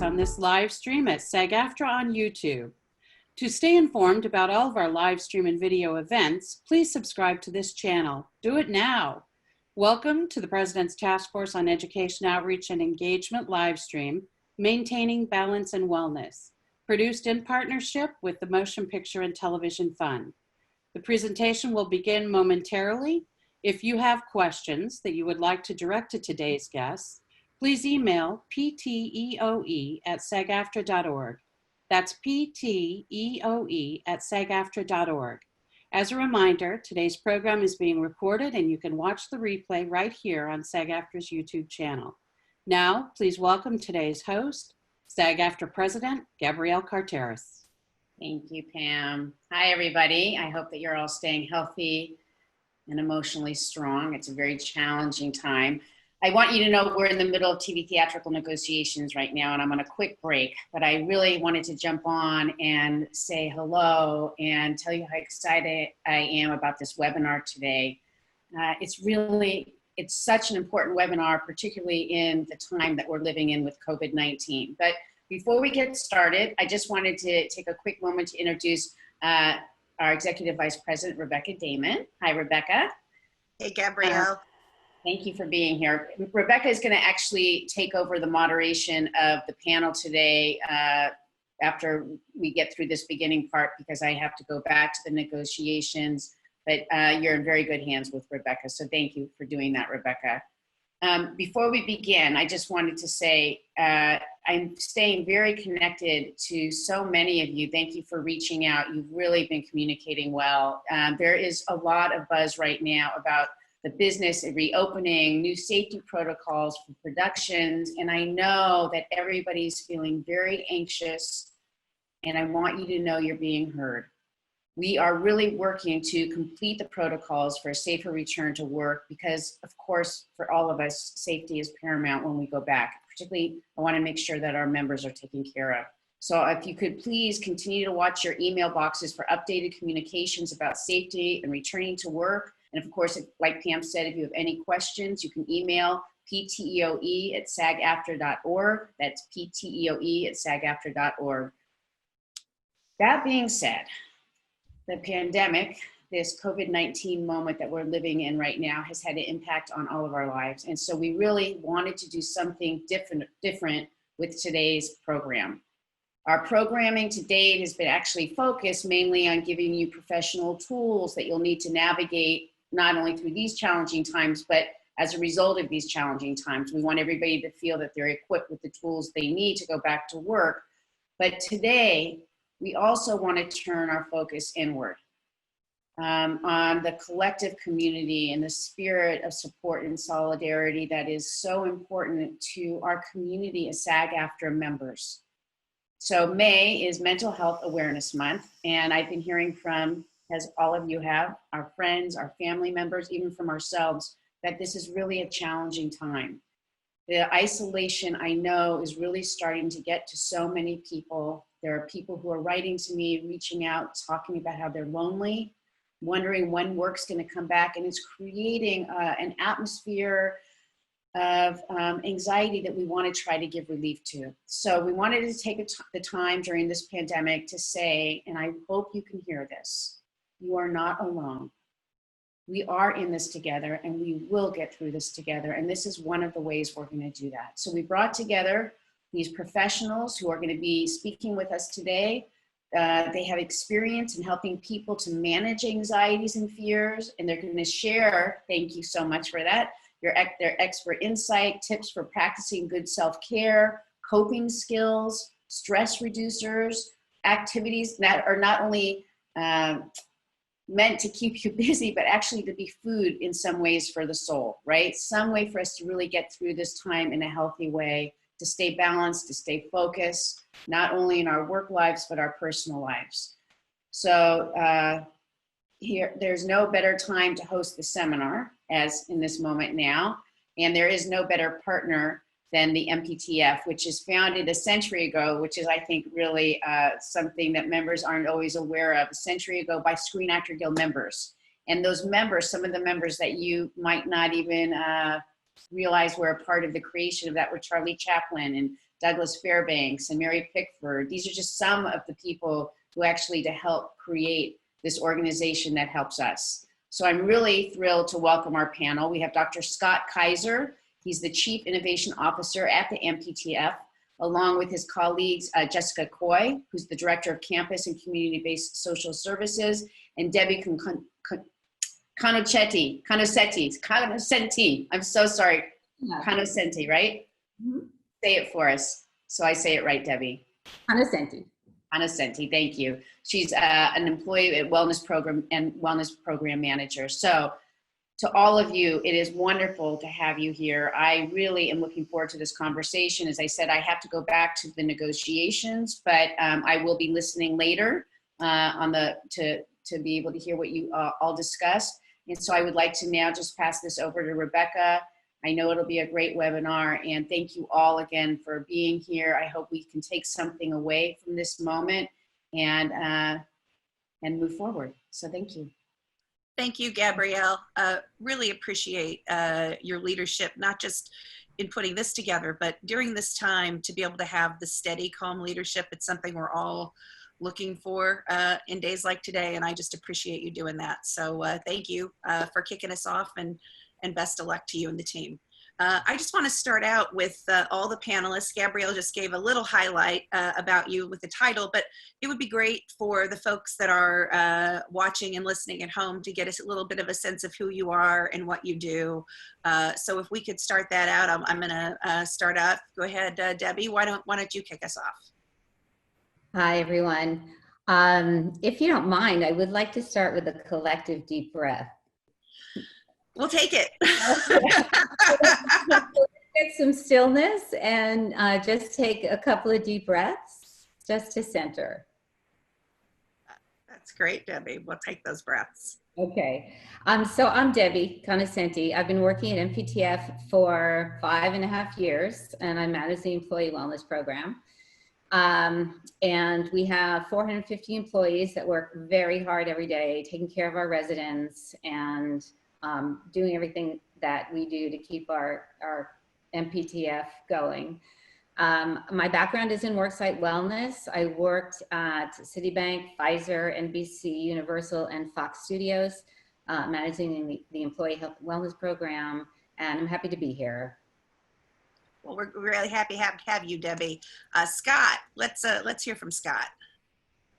on this live stream at SAG-AFTRA on YouTube. To stay informed about all of our live stream and video events, please subscribe to this channel. Do it now. Welcome to the President's Task Force on Education Outreach and Engagement live stream, Maintaining Balance and Wellness, produced in partnership with the Motion Picture and Television Fund. The presentation will begin momentarily. If you have questions that you would like to direct to today's guests, please email PTEOE@SAGAFTRA.org. That's PTEOE@SAGAFTRA.org. As a reminder, today's program is being recorded and you can watch the replay right here on SAG-AFTRA's YouTube channel. Now, please welcome today's host, SAG-AFTRA President Gabrielle Carteris. Thank you, Pam. Hi, everybody. I hope that you're all staying healthy and emotionally strong. It's a very challenging time. I want you to know we're in the middle of TV theatrical negotiations right now, and I'm on a quick break, but I really wanted to jump on and say hello and tell you how excited I am about this webinar today. It's such an important webinar, particularly in the time that we're living in with COVID-19. But before we get started, I just wanted to take a quick moment to introduce our Executive Vice President, Rebecca Damon. Hi, Rebecca. Hey, Gabrielle. Thank you for being here. Rebecca is going to actually take over the moderation of the panel today after we get through this beginning part, because I have to go back to the negotiations, but you're in very good hands with Rebecca. So thank you for doing that, Rebecca. Before we begin, I just wanted to say I'm staying very connected to so many of you. Thank you for reaching out. You've really been communicating well. There is a lot of buzz right now about the business reopening, new safety protocols for productions, and I know that everybody's feeling very anxious, and I want you to know you're being heard. We are really working to complete the protocols for a safer return to work because, of course, for all of us, safety is paramount when we go back. Particularly, I want to make sure that our members are taken care of. So if you could please continue to watch your email boxes for updated communications about safety and returning to work. And of course, like Pam said, if you have any questions, you can email PTEOE@SAGAFTRA.org. That's PTEOE@SAGAFTRA.org. That being said, the pandemic, this COVID-19 moment that we're living in right now, has had an impact on all of our lives. And so we really wanted to do something different with today's program. Our programming to date has been actually focused mainly on giving you professional tools that you'll need to navigate not only through these challenging times, but as a result of these challenging times. We want everybody to feel that they're equipped with the tools they need to go back to work. But today, we also want to turn our focus inward on the collective community and the spirit of support and solidarity that is so important to our community as SAG-AFTRA members. So May is Mental Health Awareness Month, and I've been hearing from, as all of you have, our friends, our family members, even from ourselves, that this is really a challenging time. The isolation, I know, is really starting to get to so many people. There are people who are writing to me, reaching out, talking about how they're lonely, wondering when work's going to come back, and it's creating an atmosphere of anxiety that we want to try to give relief to. So we wanted to take the time during this pandemic to say, and I hope you can hear this, you are not alone. We are in this together and we will get through this together. And this is one of the ways we're going to do that. So we brought together these professionals who are going to be speaking with us today. They have experience in helping people to manage anxieties and fears, and they're going to share, thank you so much for that, their expert insight, tips for practicing good self-care, coping skills, stress reducers, activities that are not only meant to keep you busy, but actually to be food in some ways for the soul, right? Some way for us to really get through this time in a healthy way, to stay balanced, to stay focused, not only in our work lives, but our personal lives. So there's no better time to host the seminar as in this moment now, and there is no better partner than the MPTF, which is founded a century ago, which is, I think, really something that members aren't always aware of, a century ago by Screen Actor Guild members. And those members, some of the members that you might not even realize were a part of the creation of that were Charlie Chaplin and Douglas Fairbanks and Mary Pickford. These are just some of the people who actually to help create this organization that helps us. So I'm really thrilled to welcome our panel. We have Dr. Scott Kaiser. He's the Chief Innovation Officer at the MPTF, along with his colleagues, Jessica Caughey, who's the Director of Campus and Community-Based Social Services, and Debi Conocenti. I'm so sorry. Yeah. Conocenti, right? Mm-hmm. Say it for us. So I say it right, Debi. Conocenti. Conocenti, thank you. She's an employee at Wellness Program Manager. So to all of you, it is wonderful to have you here. I really am looking forward to this conversation. As I said, I have to go back to the negotiations, but I will be listening later to be able to hear what you all discussed. And so I would like to now just pass this over to Rebecca. I know it'll be a great webinar, and thank you all again for being here. I hope we can take something away from this moment and move forward. So thank you. Thank you, Gabrielle. Really appreciate your leadership, not just in putting this together, but during this time to be able to have the steady, calm leadership. It's something we're all looking for in days like today, and I just appreciate you doing that. So thank you for kicking us off, and best of luck to you and the team. I just want to start out with all the panelists. Gabrielle just gave a little highlight about you with the title, but it would be great for the folks that are watching and listening at home to get a little bit of a sense of who you are and what you do. So if we could start that out, I'm going to start off. Go ahead, Debi. Why don't you kick us off? Hi, everyone. If you don't mind, I would like to start with a collective deep breath. We'll take it. Get some stillness and just take a couple of deep breaths just to center. That's great, Debi. We'll take those breaths. Okay. So I'm Debi Conocenti. I've been working at MPTF for 5.5 years, and I manage the Employee Wellness Program. And we have 450 employees that work very hard every day, taking care of our residents and doing everything that we do to keep our MPTF going. My background is in worksite wellness. I worked at Citibank, Kaiser, NBC, Universal, and Fox Studios, managing the Employee Health Wellness Program, and I'm happy to be here. Well, we're really happy to have you, Debi. Scott, let's hear from Scott.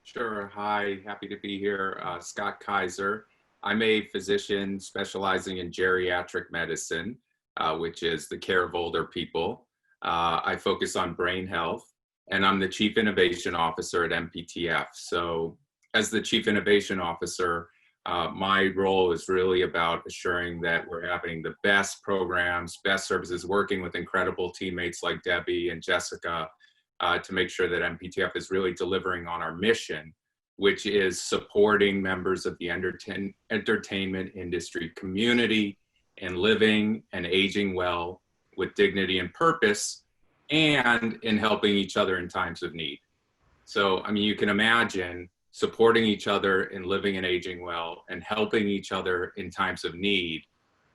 Sure. Hi, happy to be here. Scott Kaiser. I'm a physician specializing in geriatric medicine, which is the care of older people. I focus on brain health, and I'm the Chief Innovation Officer at MPTF. So as the Chief Innovation Officer, my role is really about assuring that we're having the best programs, best services, working with incredible teammates like Debi and Jessica to make sure that MPTF is really delivering on our mission, which is supporting members of the entertainment industry community and living and aging well with dignity and purpose, and in helping each other in times of need. So, I mean, you can imagine supporting each other in living and aging well and helping each other in times of need.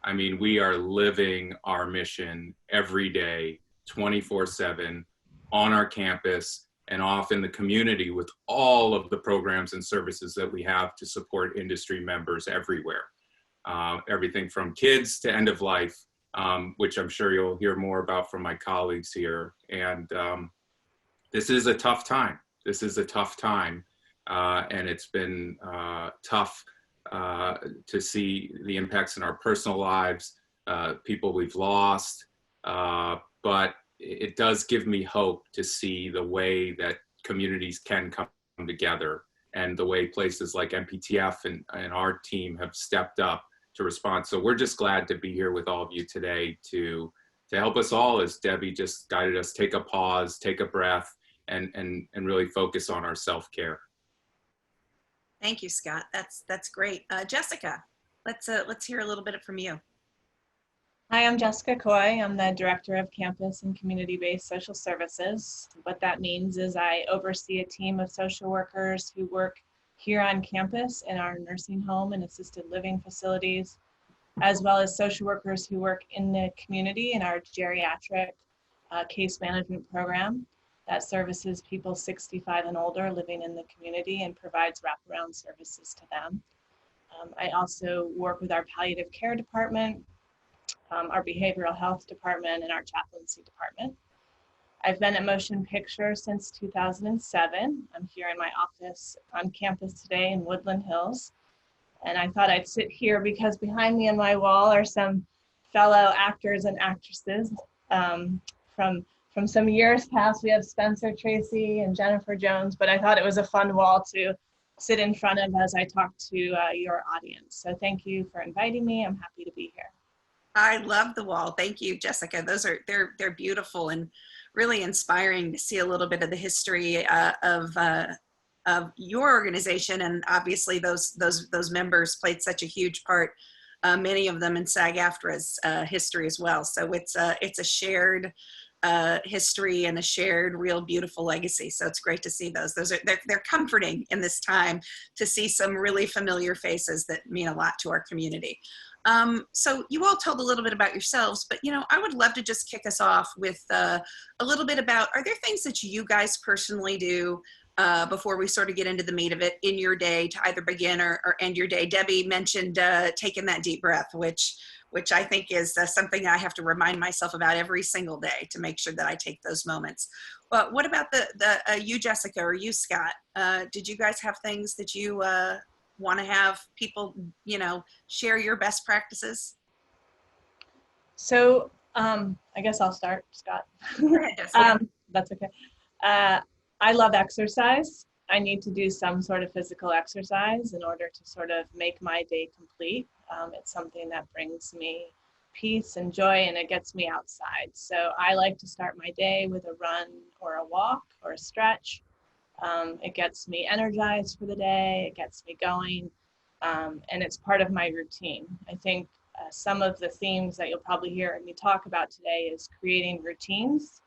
I mean, we are living our mission every day, 24/7 on our campus and off in the community with all of the programs and services that we have to support industry members everywhere. Everything from kids to end of life, which I'm sure you'll hear more about from my colleagues here. And this is a tough time. This is a tough time. And it's been tough to see the impacts in our personal lives, people we've lost, but it does give me hope to see the way that communities can come together and the way places like MPTF and our team have stepped up to respond. So we're just glad to be here with all of you today to help us all, as Debi just guided us, take a pause, take a breath, and really focus on our self-care. Thank you, Scott. That's great. Jessica, let's hear a little bit from you. Hi, I'm Jessica Caughey. I'm the Director of Campus and Community-Based Social Services. What that means is I oversee a team of social workers who work here on campus in our nursing home and assisted living facilities, as well as social workers who work in the community in our geriatric case management program that services people 65 and older living in the community and provides wraparound services to them. I also work with our palliative care department, our behavioral health department, and our chaplaincy department. I've been at Motion Picture since 2007. I'm here in my office on campus today in Woodland Hills. And I thought I'd sit here because behind me on my wall are some fellow actors and actresses from some years past. We have Spencer Tracy and Jennifer Jones, but I thought it was a fun wall to sit in front of as I talk to your audience. So thank you for inviting me. I'm happy to be here. I love the wall. Thank you, Jessica. Those are they're beautiful and really inspiring to see a little bit of the history of your organization, and obviously those members played such a huge part. Many of them in SAG-AFTRA's history as well. So it's a shared history and a shared, real beautiful legacy. So it's great to see those. They're comforting in this time to see some really familiar faces that mean a lot to our community. So you all told a little bit about yourselves, but I would love to just kick us off with a little bit about, are there things that you guys personally do before we sort of get into the meat of it in your day to either begin or end your day? Debi mentioned taking that deep breath, which I think is something I have to remind myself about every single day to make sure that I take those moments. But what about you, Jessica, or you, Scott? Did you guys have things that you want to have people, share your best practices? So I guess I'll start, Scott. That's okay. I love exercise. I need to do some sort of physical exercise in order to sort of make my day complete. It's something that brings me peace and joy, and it gets me outside. So I like to start my day with a run or a walk or a stretch. It gets me energized for the day. It gets me going, and it's part of my routine. I think some of the themes that you'll probably hear me talk about today is creating routines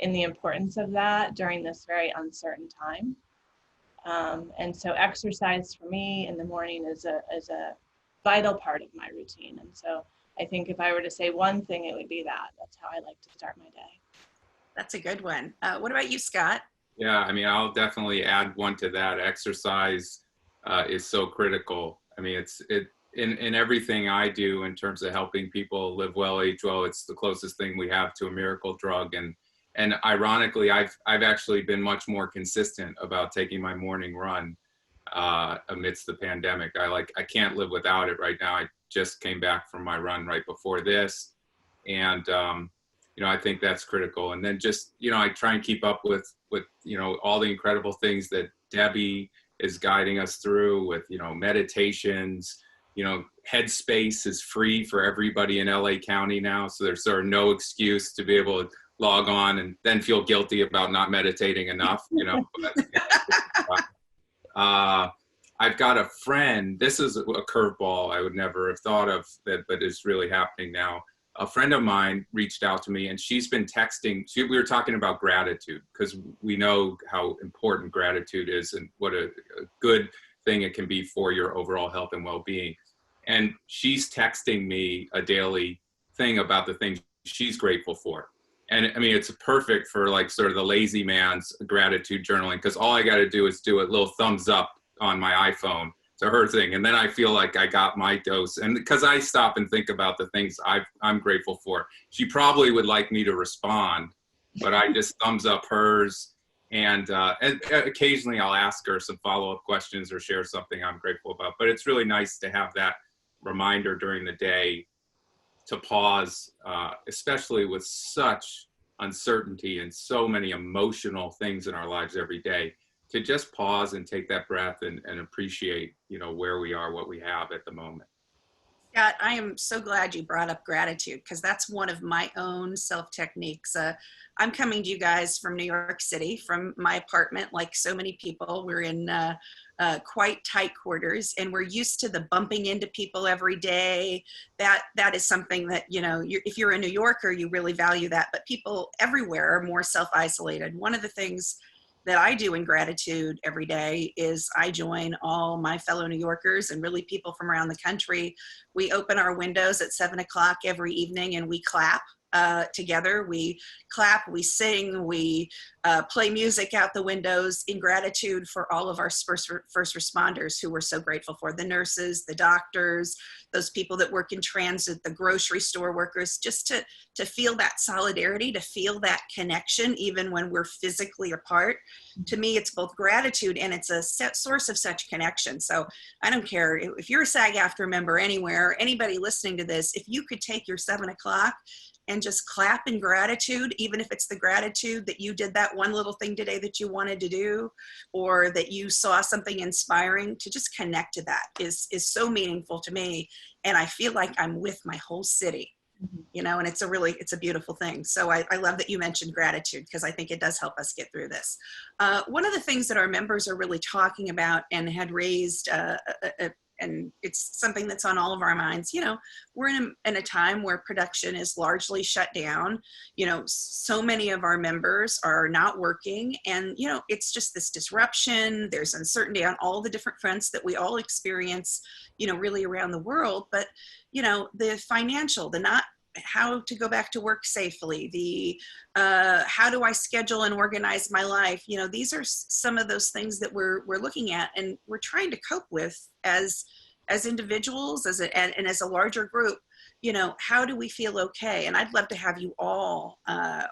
and the importance of that during this very uncertain time. And so exercise for me in the morning is a vital part of my routine. And so I think if I were to say one thing, it would be that. That's how I like to start my day. That's a good one. What about you, Scott? Yeah, I mean, I'll definitely add one to that. Exercise is so critical. I mean, it's in everything I do in terms of helping people live well, age well. It's the closest thing we have to a miracle drug. And ironically, I've actually been much more consistent about taking my morning run amidst the pandemic. I can't live without it right now. I just came back from my run right before this, and I think that's critical. And then just I try and keep up with all the incredible things that Debi is guiding us through with meditations. Headspace is free for everybody in LA County now, so there's sort of no excuse to be able to log on and then feel guilty about not meditating enough. I've got a friend, this is a curveball I would never have thought of, that, but it's really happening now. A friend of mine reached out to me, and she's been texting. We were talking about gratitude, because we know how important gratitude is and what a good thing it can be for your overall health and well-being. And she's texting me a daily thing about the things she's grateful for. And I mean, it's perfect for like sort of the lazy man's gratitude journaling, because all I got to do is do a little thumbs up on my iPhone to her thing. And then I feel like I got my dose. And because I stop and think about the things I'm grateful for. She probably would like me to respond, but I just thumbs up hers. And occasionally I'll ask her some follow-up questions or share something I'm grateful about. But it's really nice to have that reminder during the day to pause, especially with such uncertainty and so many emotional things in our lives every day, to just pause and take that breath and appreciate, where we are, what we have at the moment. Scott, I am so glad you brought up gratitude, because that's one of my own self-techniques. I'm coming to you guys from New York City, from my apartment. Like so many people, we're in quite tight quarters, and we're used to the bumping into people every day. That is something that, if you're a New Yorker, you really value that, but people everywhere are more self-isolated. One of the things that I do in gratitude every day is I join all my fellow New Yorkers and really people from around the country. We open our windows at 7 o'clock every evening and we clap. together. We clap, we sing, we play music out the windows in gratitude for all of our first responders who we're so grateful for, the nurses, the doctors, those people that work in transit, the grocery store workers, just to feel that solidarity, to feel that connection, even when we're physically apart. To me, it's both gratitude and it's a source of such connection. So I don't care if you're a SAG-AFTRA member anywhere, anybody listening to this, if you could take your 7 o'clock and just clap in gratitude, even if it's the gratitude that you did that one little thing today that you wanted to do, or that you saw something inspiring, to just connect to that is so meaningful to me. And I feel like I'm with my whole city, you know, and it's a beautiful thing. So I love that you mentioned gratitude, because I think it does help us get through this. One of the things that our members are really talking about and had raised, and it's something that's on all of our minds, you know, we're in a time where production is largely shut down. You know, so many of our members are not working, and, you know, it's just this disruption. There's uncertainty on all the different fronts that we all experience, you know, really around the world. But, you know, the financial, the not how to go back to work safely, the how do I schedule and organize my life, you know, these are some of those things that we're looking at and we're trying to cope with as individuals, and as a larger group. You know, how do we feel okay? And I'd love to have you all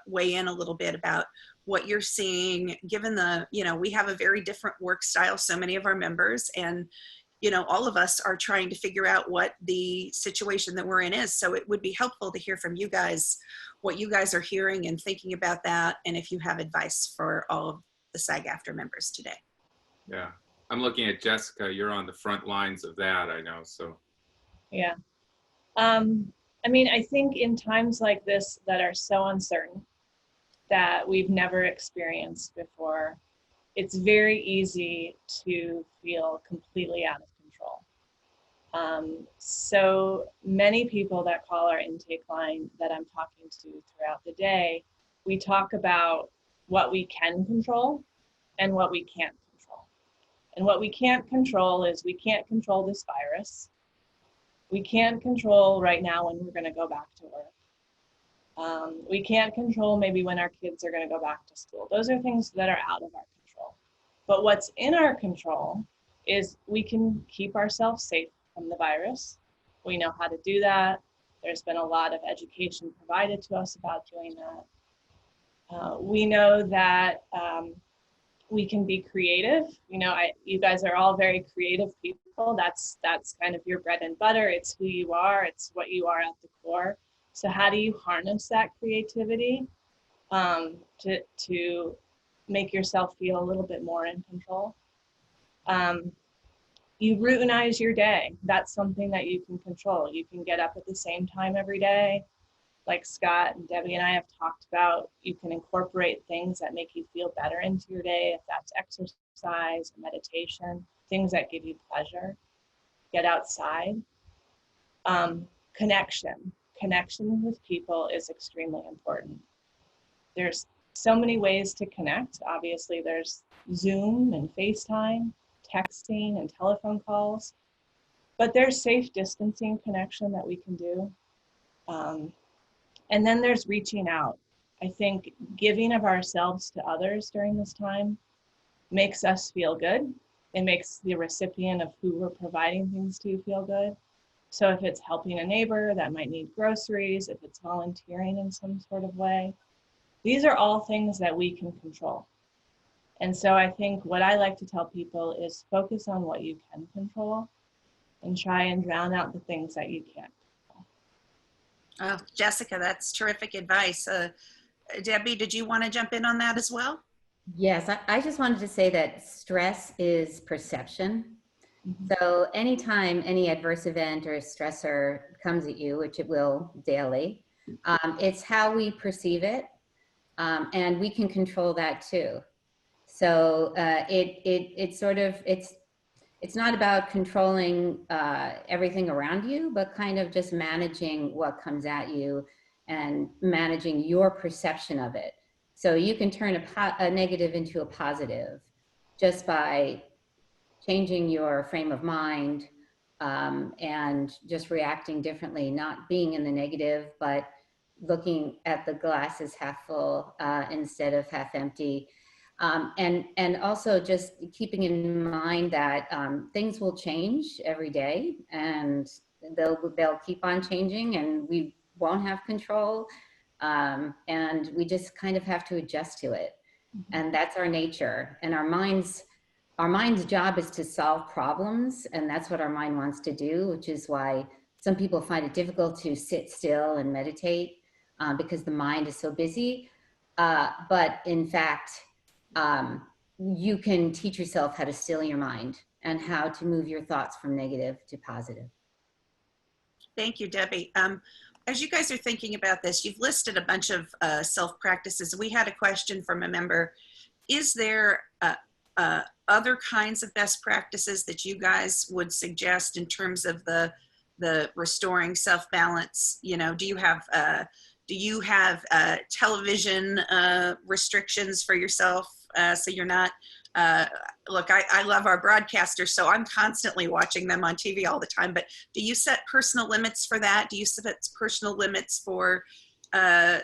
weigh in a little bit about what you're seeing, given the, you know, we have a very different work style, so many of our members, and you know, all of us are trying to figure out what the situation that we're in is. So it would be helpful to hear from you guys, what you guys are hearing and thinking about that, and if you have advice for all of the SAG-AFTRA members today. Yeah, I'm looking at Jessica. You're on the front lines of that, I know, so. Yeah. I mean, I think in times like this that are so uncertain, that we've never experienced before, it's very easy to feel completely out of control. So many people that call our intake line that I'm talking to throughout the day, we talk about what we can control and what we can't control. And what we can't control is we can't control this virus. We can't control right now when we're going to go back to work. We can't control maybe when our kids are going to go back to school. Those are things that are out of our control. But what's in our control is we can keep ourselves safe from the virus. We know how to do that. There's been a lot of education provided to us about doing that. We know that we can be creative. You know, you guys are all very creative people. That's kind of your bread and butter. It's who you are. It's what you are at the core. So how do you harness that creativity to make yourself feel a little bit more in control? You routinize your day. That's something that you can control. You can get up at the same time every day. Like Scott and Debbie and I have talked about, you can incorporate things that make you feel better into your day, if that's exercise, meditation, things that give you pleasure. Get outside. Connection with people is extremely important. There's so many ways to connect. Obviously, there's Zoom and FaceTime, texting and telephone calls, but there's safe distancing connection that we can do. And then there's reaching out. I think giving of ourselves to others during this time makes us feel good. It makes the recipient of who we're providing things to feel good. So if it's helping a neighbor that might need groceries, if it's volunteering in some sort of way, these are all things that we can control. And so I think what I like to tell people is focus on what you can control and try and drown out the things that you can't control. Oh, Jessica, that's terrific advice. Debbie, did you want to jump in on that as well? Yes, I just wanted to say that stress is perception. Mm-hmm. So anytime any adverse event or stressor comes at you, which it will daily, it's how we perceive it, and we can control that too. So it's not about controlling everything around you, but kind of just managing what comes at you and managing your perception of it. So you can turn a negative into a positive just by changing your frame of mind and just reacting differently, not being in the negative, but looking at the glass as half full instead of half empty. And also just keeping in mind that things will change every day, and they'll keep on changing, and we won't have control. And we just kind of have to adjust to it. And that's our nature. And our mind's job is to solve problems. And that's what our mind wants to do, which is why some people find it difficult to sit still and meditate because the mind is so busy. But in fact, you can teach yourself how to still your mind and how to move your thoughts from negative to positive. Thank you, Debbie. As you guys are thinking about this, you've listed a bunch of self-practices. We had a question from a member. Is there other kinds of best practices that you guys would suggest in terms of the restoring self-balance? You know, do you have television restrictions for yourself so you're not, look, I love our broadcasters, so I'm constantly watching them on TV all the time, but do you set personal limits for that? Do you set personal limits for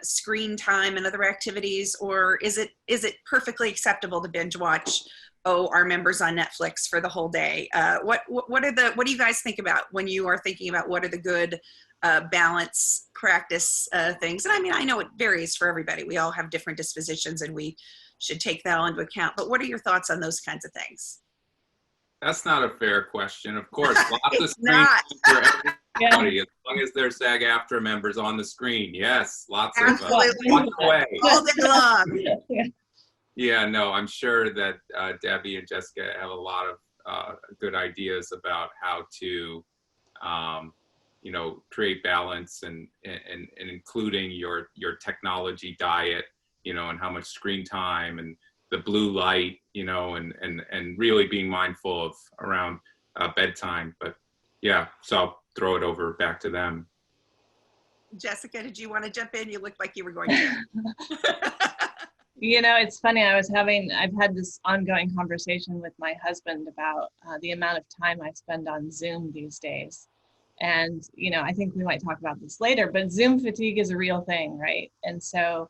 screen time and other activities, or is it perfectly acceptable to binge watch, our members on Netflix for the whole day? What do you guys think about when you are thinking about what are the good balance practice things? And I mean, I know it varies for everybody. We all have different dispositions, and we should take that all into account. But what are your thoughts on those kinds of things? That's not a fair question. Of course, lots of screen time for everybody, as long as they're SAG-AFTRA members on the screen. Yes, lots of watch away. All day long. Yeah, no, I'm sure that Debbie and Jessica have a lot of good ideas about how to, you know, create balance and including your technology diet, you know, and how much screen time and the blue light, you know, and really being mindful of around bedtime. But yeah, so I'll throw it over back to them. Jessica, did you want to jump in? You looked like you were going to. You know, it's funny, I've had this ongoing conversation with my husband about the amount of time I spend on Zoom these days. And, you know, I think we might talk about this later, but Zoom fatigue is a real thing, right? And so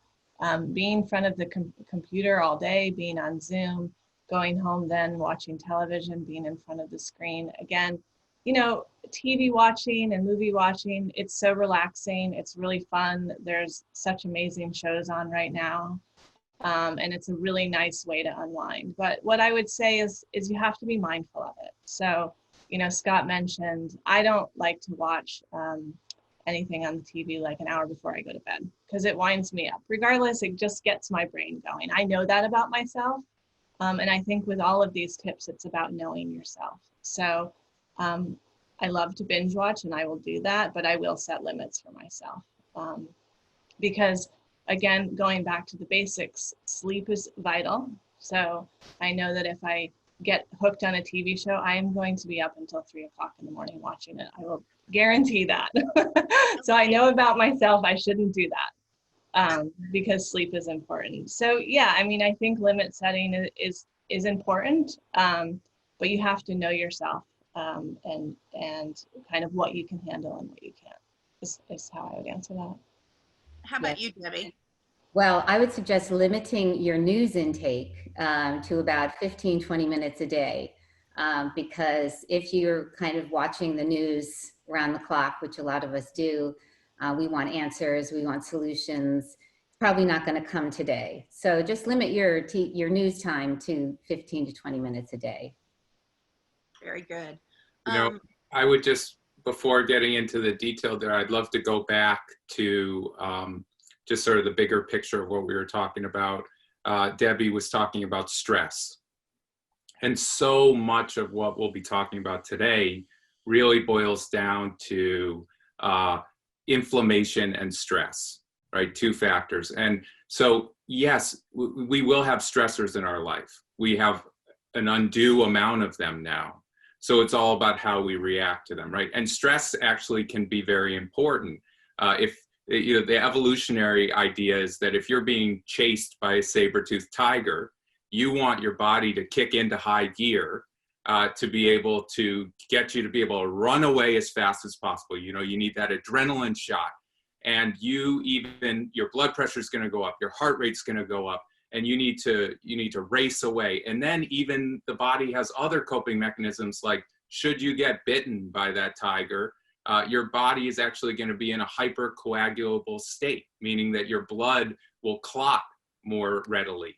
being in front of the computer all day, being on Zoom, going home then watching television, being in front of the screen, again, you know, TV watching and movie watching, it's so relaxing. It's really fun. There's such amazing shows on right now. And it's a really nice way to unwind. But what I would say is you have to be mindful of it. So, you know, Scott mentioned, I don't like to watch anything on the TV like an hour before I go to bed because it winds me up. Regardless, it just gets my brain going. I know that about myself. And I think with all of these tips, it's about knowing yourself. So I love to binge watch and I will do that, but I will set limits for myself. Because again, going back to the basics, sleep is vital. So I know that if I get hooked on a TV show, I am going to be up until 3 o'clock in the morning watching it. I will guarantee that. So I know about myself, I shouldn't do that because sleep is important. So yeah, I mean, I think limit setting is important, but you have to know yourself and kind of what you can handle and what you can't is how I would answer that. How about you, Debbie? Well, I would suggest limiting your news intake to about 15, 20 minutes a day. Because if you're kind of watching the news around the clock, which a lot of us do, we want answers, we want solutions. It's probably not going to come today. So just limit your news time to 15 to 20 minutes a day. Very good. You know, I would just, before getting into the detail there, I'd love to go back to just sort of the bigger picture of what we were talking about. Debbie was talking about stress. And so much of what we'll be talking about today really boils down to inflammation and stress, right? Two factors. And so, yes, we will have stressors in our life. We have an undue amount of them now. So it's all about how we react to them, right? And stress actually can be very important. If you know, the evolutionary idea is that if you're being chased by a saber-toothed tiger, you want your body to kick into high gear to be able to get you to be able to run away as fast as possible. You know, you need that adrenaline shot. and your blood pressure is going to go up, your heart rate's going to go up, and you need to race away. And then even the body has other coping mechanisms, like should you get bitten by that tiger, your body is actually going to be in a hypercoagulable state, meaning that your blood will clot more readily.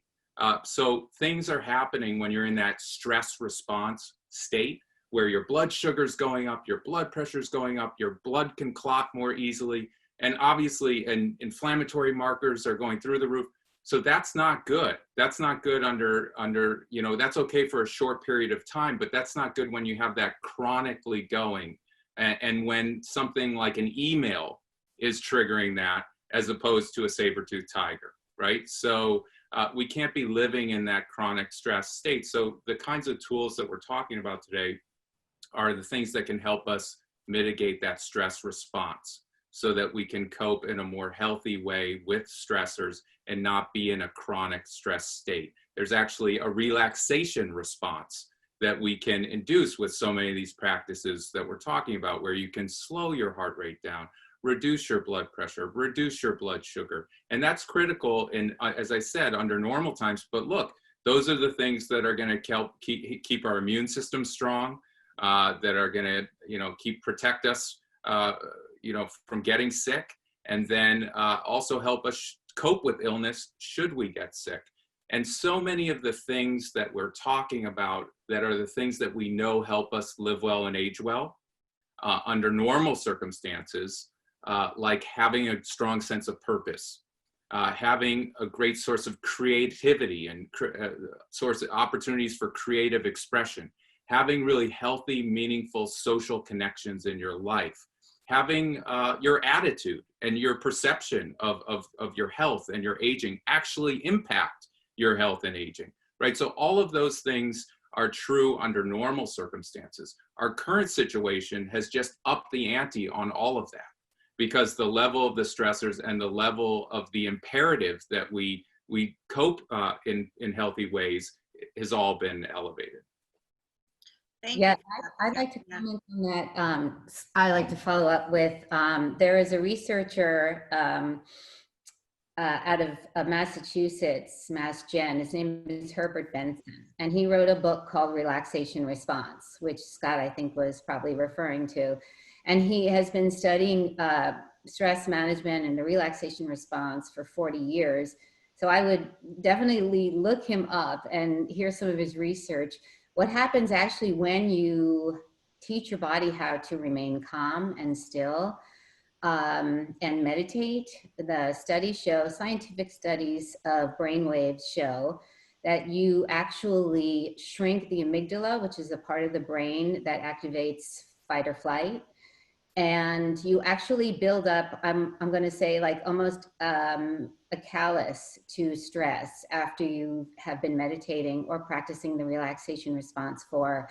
So things are happening when you're in that stress response state, where your blood sugar is going up, your blood pressure is going up, your blood can clot more easily, and obviously inflammatory markers are going through the roof. So that's not good. That's not good under, that's okay for a short period of time, but that's not good when you have that chronically going. And when something like an email is triggering that, as opposed to a saber-toothed tiger, right? So we can't be living in that chronic stress state. So the kinds of tools that we're talking about today are the things that can help us mitigate that stress response, so that we can cope in a more healthy way with stressors and not be in a chronic stress state. There's actually a relaxation response that we can induce with so many of these practices that we're talking about, where you can slow your heart rate down, reduce your blood pressure, reduce your blood sugar. And that's critical in, as I said, under normal times. But look, those are the things that are going to help keep our immune system strong, that are going to, protect us, from getting sick, and then also help us cope with illness should we get sick. And so many of the things that we're talking about that are the things that we know help us live well and age well under normal circumstances, like having a strong sense of purpose, having a great source of creativity and source of opportunities for creative expression, having really healthy, meaningful social connections in your life, having your attitude and your perception of your health and your aging actually impact your health and aging, right? So all of those things are true under normal circumstances. Our current situation has just upped the ante on all of that, because the level of the stressors and the level of the imperative that we cope in healthy ways has all been elevated. Thank Yeah, you. I'd like to comment on that. I like to follow up with, there is a researcher out of Massachusetts, Mass Gen. His name is Herbert Benson, and he wrote a book called Relaxation Response, which Scott, I think, was probably referring to. And he has been studying stress management and the relaxation response for 40 years. So I would definitely look him up and hear some of his research. What happens actually when you teach your body how to remain calm and still and meditate, the studies show, scientific studies of brainwaves show that you actually shrink the amygdala, which is a part of the brain that activates fight or flight. And you actually build up, I'm going to say, like almost a callus to stress after you have been meditating or practicing the relaxation response for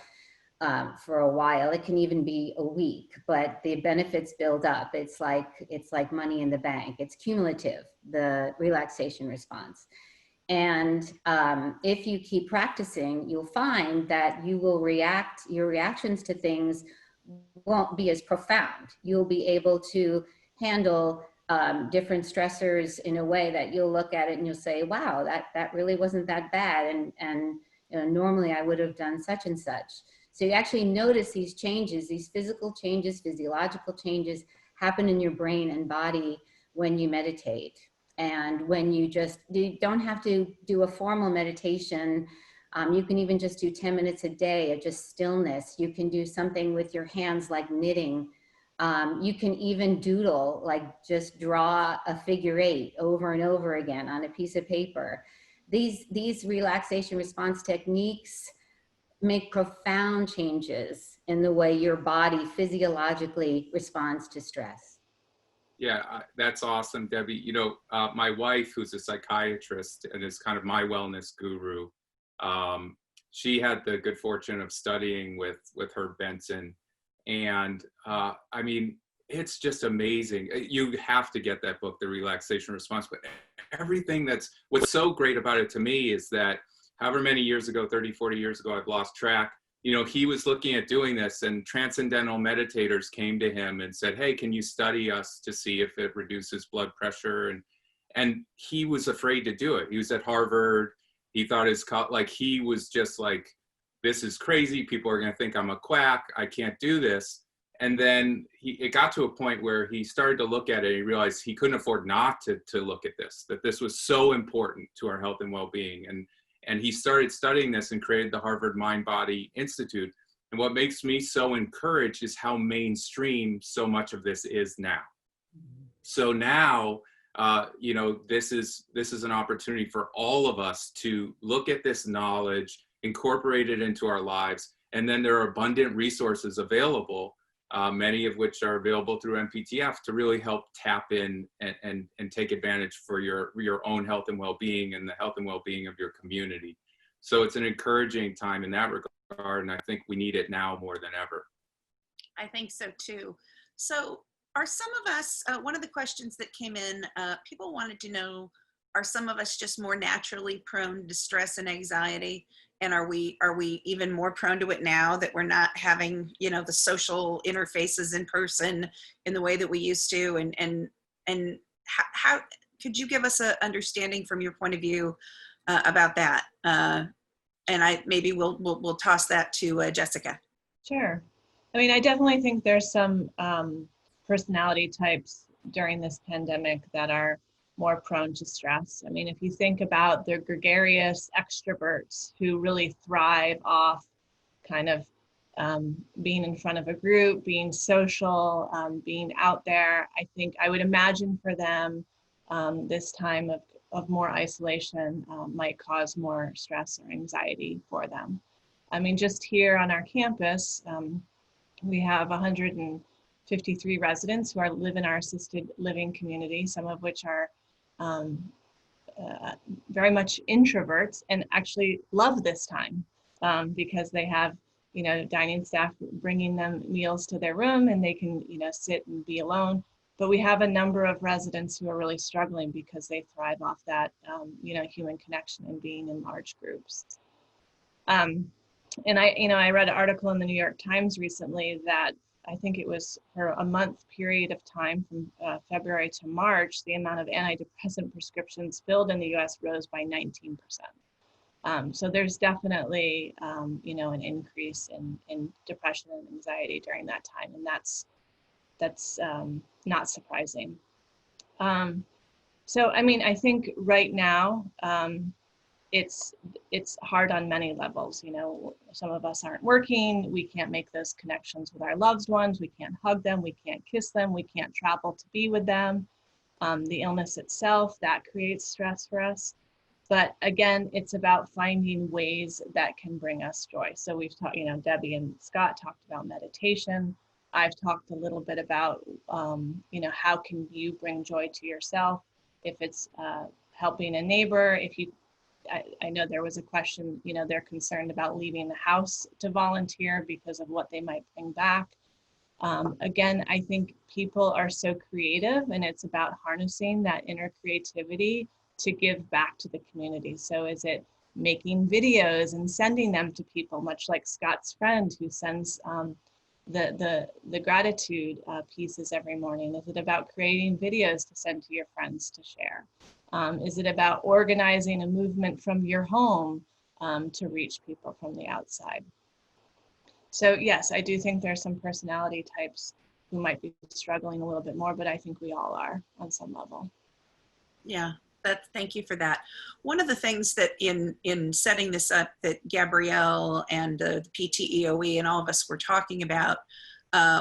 a while. It can even be a week, but the benefits build up. It's like money in the bank. It's cumulative, the relaxation response. And if you keep practicing, you'll find that you will your reactions to things won't be as profound. You'll be able to handle different stressors in a way that you'll look at it and you'll say, wow, that really wasn't that bad. And normally I would have done such and such. So you actually notice these changes, these physical changes, physiological changes happen in your brain and body when you meditate. And when you don't have to do a formal meditation. You can even just do 10 minutes a day of just stillness. You can do something with your hands like knitting. You can even doodle, like just draw a figure 8 over and over again on a piece of paper. These relaxation response techniques make profound changes in the way your body physiologically responds to stress. Yeah, that's awesome, Debbie. My wife, who's a psychiatrist and is kind of my wellness guru, she had the good fortune of studying with Herb Benson. And I mean, it's just amazing. You have to get that book, The Relaxation Response. But what's so great about it to me is that however many years ago, 30, 40 years ago, I've lost track, you know, he was looking at doing this, and transcendental meditators came to him and said, hey, can you study us to see if it reduces blood pressure? And he was afraid to do it. He was at Harvard. He thought he was just like, this is crazy. People are going to think I'm a quack. I can't do this. And then it got to a point where he started to look at it. He realized he couldn't afford not to look at this, that this was so important to our health and well-being. And he started studying this and created the Harvard Mind Body Institute. And what makes me so encouraged is how mainstream so much of this is now. So now, you know, this is an opportunity for all of us to look at this knowledge, incorporate it into our lives. And then there are abundant resources available, many of which are available through MPTF, to really help tap in and take advantage for your own health and well-being and the health and well-being of your community. So it's an encouraging time in that regard, and I think we need it now more than ever. I think so too. So are some of us, one of the questions that came in, people wanted to know, are some of us just more naturally prone to stress and anxiety? And are we even more prone to it now that we're not having, you know, the social interfaces in person in the way that we used to? And how could you give us an understanding from your point of view about that? And maybe we'll toss that to Jessica. Sure. I mean, I definitely think there's some personality types during this pandemic that are more prone to stress. I mean, if you think about the gregarious extroverts who really thrive off kind of being in front of a group, being social, being out there, I think I would imagine for them this time of more isolation might cause more stress or anxiety for them. I mean, just here on our campus, we have 153 residents who live in our assisted living community, some of which are very much introverts and actually love this time because they have, you know, dining staff bringing them meals to their room and they can, you know, sit and be alone. But we have a number of residents who are really struggling because they thrive off that, you know, human connection and being in large groups. And I read an article in the New York Times recently that I think it was for a month period of time from February to March, the amount of antidepressant prescriptions filled in the US rose by 19%. So there's definitely, you know, an increase in depression and anxiety during that time. And that's not surprising. So, I mean, I think right now, it's hard on many levels. You know, some of us aren't working. We can't make those connections with our loved ones. We can't hug them. We can't kiss them. We can't travel to be with them. The illness itself, that creates stress for us. But again, it's about finding ways that can bring us joy. So we've talked, you know, Debbie and Scott talked about meditation. I've talked a little bit about, you know, how can you bring joy to yourself? If it's helping a neighbor, I know there was a question, you know, they're concerned about leaving the house to volunteer because of what they might bring back. Again, I think people are so creative and it's about harnessing that inner creativity to give back to the community. So is it making videos and sending them to people, much like Scott's friend who sends the gratitude pieces every morning? Is it about creating videos to send to your friends to share? Is it about organizing a movement from your home to reach people from the outside? So yes, I do think there's some personality types who might be struggling a little bit more, but I think we all are on some level. Yeah, thank you for that. One of the things that in setting this up that Gabrielle and the PTEOE and all of us were talking about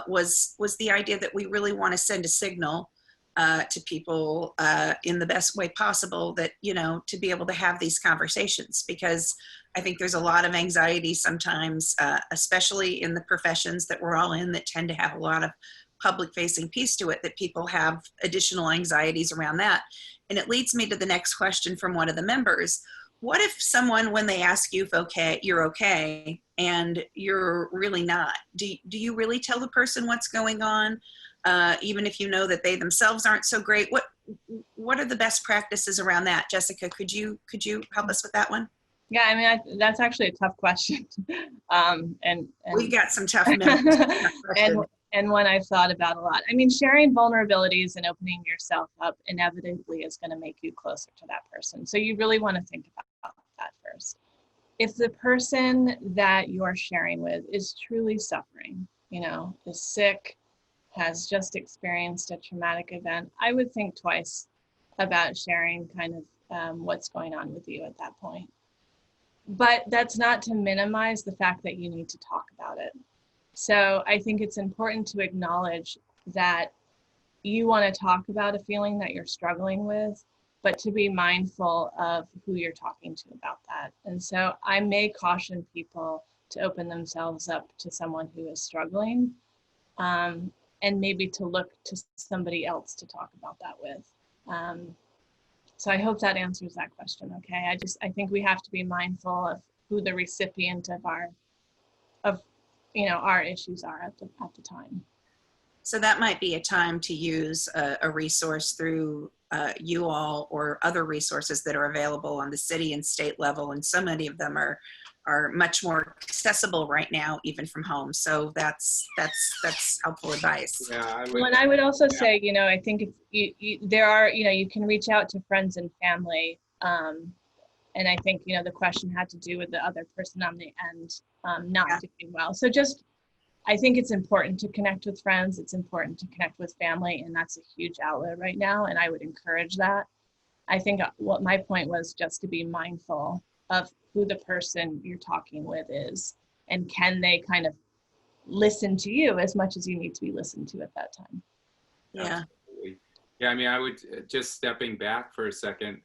was the idea that we really want to send a signal to people in the best way possible that, you know, to be able to have these conversations, because I think there's a lot of anxiety sometimes, especially in the professions that we're all in that tend to have a lot of public facing piece to it, that people have additional anxieties around that. And it leads me to the next question from one of the members. What if someone, when they ask you if you're okay, and you're really not, do you really tell the person what's going on? Even if you know that they themselves aren't so great? What are the best practices around that? Jessica, could you help us with that one? Yeah, I mean, that's actually a tough question. And We've got some tough minutes. and one I've thought about a lot. I mean, sharing vulnerabilities and opening yourself up inevitably is going to make you closer to that person. So you really want to think about that first. If the person that you're sharing with is truly suffering, you know, is sick, has just experienced a traumatic event, I would think twice about sharing kind of what's going on with you at that point. But that's not to minimize the fact that you need to talk about it. So I think it's important to acknowledge that you want to talk about a feeling that you're struggling with, but to be mindful of who you're talking to about that. And so I may caution people to open themselves up to someone who is struggling, and maybe to look to somebody else to talk about that with. So I hope that answers that question. Okay, I think we have to be mindful of who the recipient of our issues are at the time. So that might be a time to use a resource through you all or other resources that are available on the city and state level, and so many of them are much more accessible right now, even from home. So that's helpful advice. Yeah, I would also say, you know, I think if there are, you know, you can reach out to friends and family, and I think, you know, the question had to do with the other person on the end not doing well. So I think it's important to connect with friends. It's important to connect with family, and that's a huge outlet right now. And I would encourage that. I think what my point was just to be mindful of who the person you're talking with is, and can they kind of listen to you as much as you need to be listened to at that time. Yeah. Absolutely. Yeah, I mean, I would just stepping back for a second,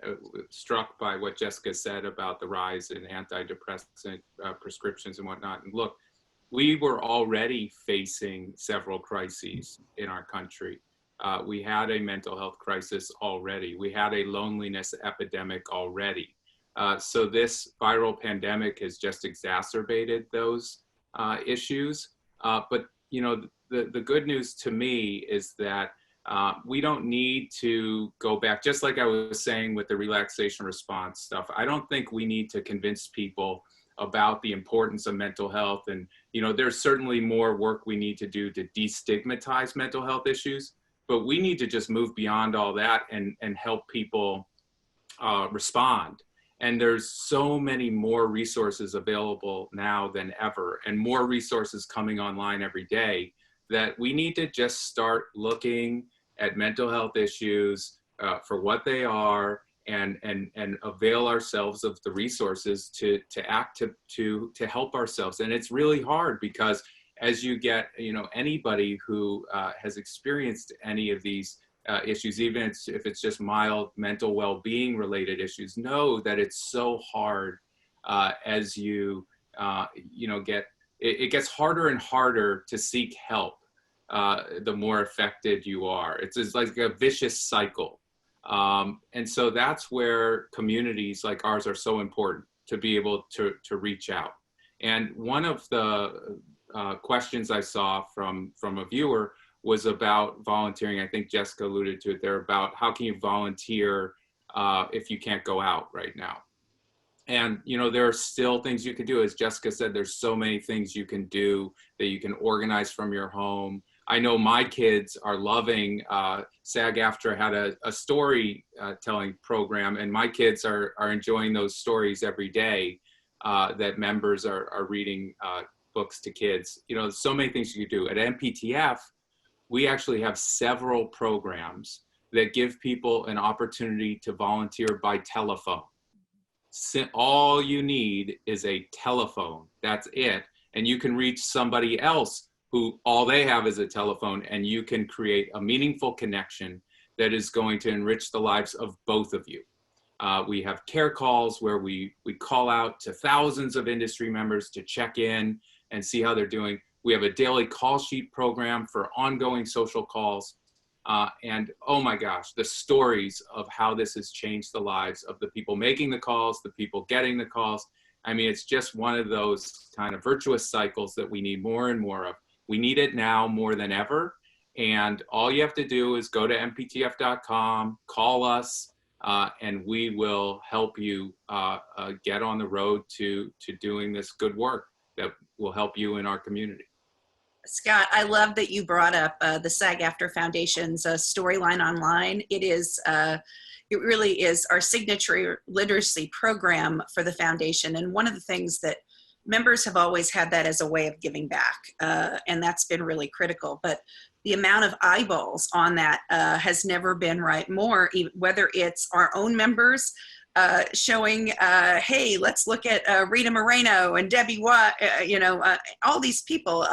struck by what Jessica said about the rise in antidepressant prescriptions and whatnot. And look, we were already facing several crises in our country. We had a mental health crisis already. We had a loneliness epidemic already. So this viral pandemic has just exacerbated those issues. But you know, the good news to me is that we don't need to go back, just like I was saying with the relaxation response stuff. I don't think we need to convince people about the importance of mental health. And, you know, there's certainly more work we need to do to destigmatize mental health issues, but we need to just move beyond all that and help people respond. And there's so many more resources available now than ever, and more resources coming online every day, that we need to just start looking at mental health issues for what they are, and avail ourselves of the resources to act to help ourselves. And it's really hard because as you get, you know, anybody who has experienced any of these issues, even if it's just mild mental well-being related issues, know that it's so hard as you know, it gets harder and harder to seek help the more affected you are. It's like a vicious cycle. And so that's where communities like ours are so important, to be able to reach out. And one of the questions I saw from a viewer was about volunteering. I think Jessica alluded to it there, about how can you volunteer if you can't go out right now. And, you know, there are still things you can do. As Jessica said, there's so many things you can do that you can organize from your home. I know my kids are loving, SAG-AFTRA had a storytelling program, and my kids are enjoying those stories every day that members are reading books to kids. You know, so many things you can do. At MPTF, we actually have several programs that give people an opportunity to volunteer by telephone. All you need is a telephone, that's it. And you can reach somebody else who all they have is a telephone, and you can create a meaningful connection that is going to enrich the lives of both of you. We have care calls where we call out to thousands of industry members to check in and see how they're doing. We have a daily call sheet program for ongoing social calls. And oh my gosh, the stories of how this has changed the lives of the people making the calls, the people getting the calls. I mean, it's just one of those kind of virtuous cycles that we need more and more of. We need it now more than ever. And all you have to do is go to mptf.com, call us, and we will help you get on the road to doing this good work. that will help you in our community. Scott, I love that you brought up the SAG-AFTRA Foundation's storyline online. It really is our signature literacy program for the foundation. And one of the things that members have always had that as a way of giving back. And that's been really critical. But the amount of eyeballs on that has never been more, whether it's our own members showing, hey, let's look at Rita Moreno and Debi Watt, all these people,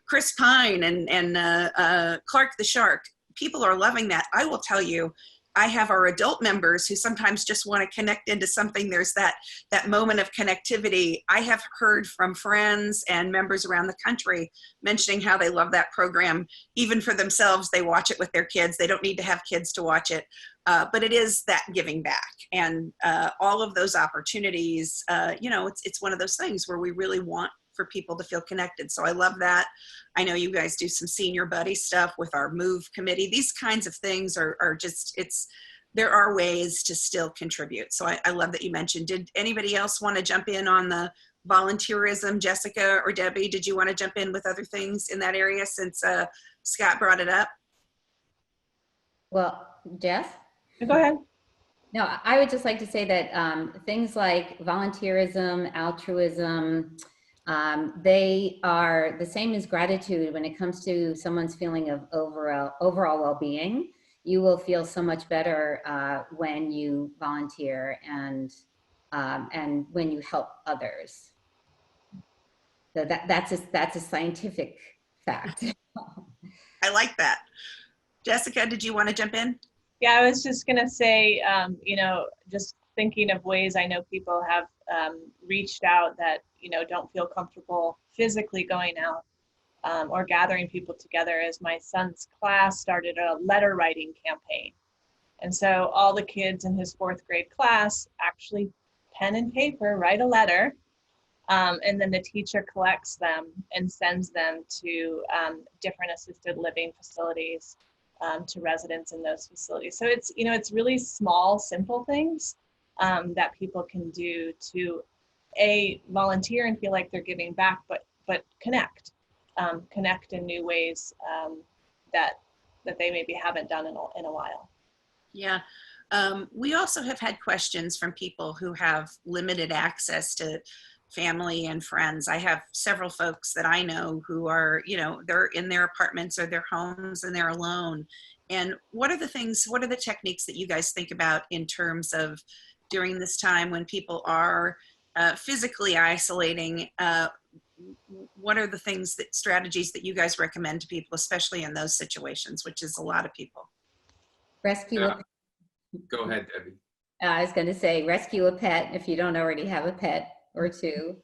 Chris Pine and Clark the Shark. People are loving that. I will tell you, I have our adult members who sometimes just want to connect into something. There's that moment of connectivity. I have heard from friends and members around the country mentioning how they love that program. Even for themselves, they watch it with their kids. They don't need to have kids to watch it. But it is that giving back. And all of those opportunities, it's one of those things where we really want for people to feel connected. So I love that. I know you guys do some senior buddy stuff with our MOVE committee. These kinds of things are just, there are ways to still contribute. So I love that you mentioned. Did anybody else want to jump in on the volunteerism? Jessica or Debbie, did you want to jump in with other things in that area since Scott brought it up? Well, Jess? Go ahead. No, I would just like to say that things like volunteerism, altruism, they are the same as gratitude when it comes to someone's feeling of overall well-being. You will feel so much better when you volunteer and when you help others. So that's a scientific fact. I like that. Jessica, did you want to jump in? Yeah, I was just gonna say, just thinking of ways I know people have reached out that, don't feel comfortable physically going out or gathering people together. As my son's class started a letter writing campaign. And so all the kids in his 4th grade class actually pen and paper, write a letter, and then the teacher collects them and sends them to different assisted living facilities, to residents in those facilities. So it's, it's really small, simple things that people can do to volunteer and feel like they're giving back, but connect in new ways that they maybe haven't done in a while. Yeah. We also have had questions from people who have limited access to family and friends. I have several folks that I know who are, they're in their apartments or their homes and they're alone. And what are the techniques that you guys think about in terms of during this time when people are physically isolating? What are the strategies that you guys recommend to people, especially in those situations, which is a lot of people? Rescue. Go ahead, Debbie. I was going to say rescue a pet if you don't already have a pet or two.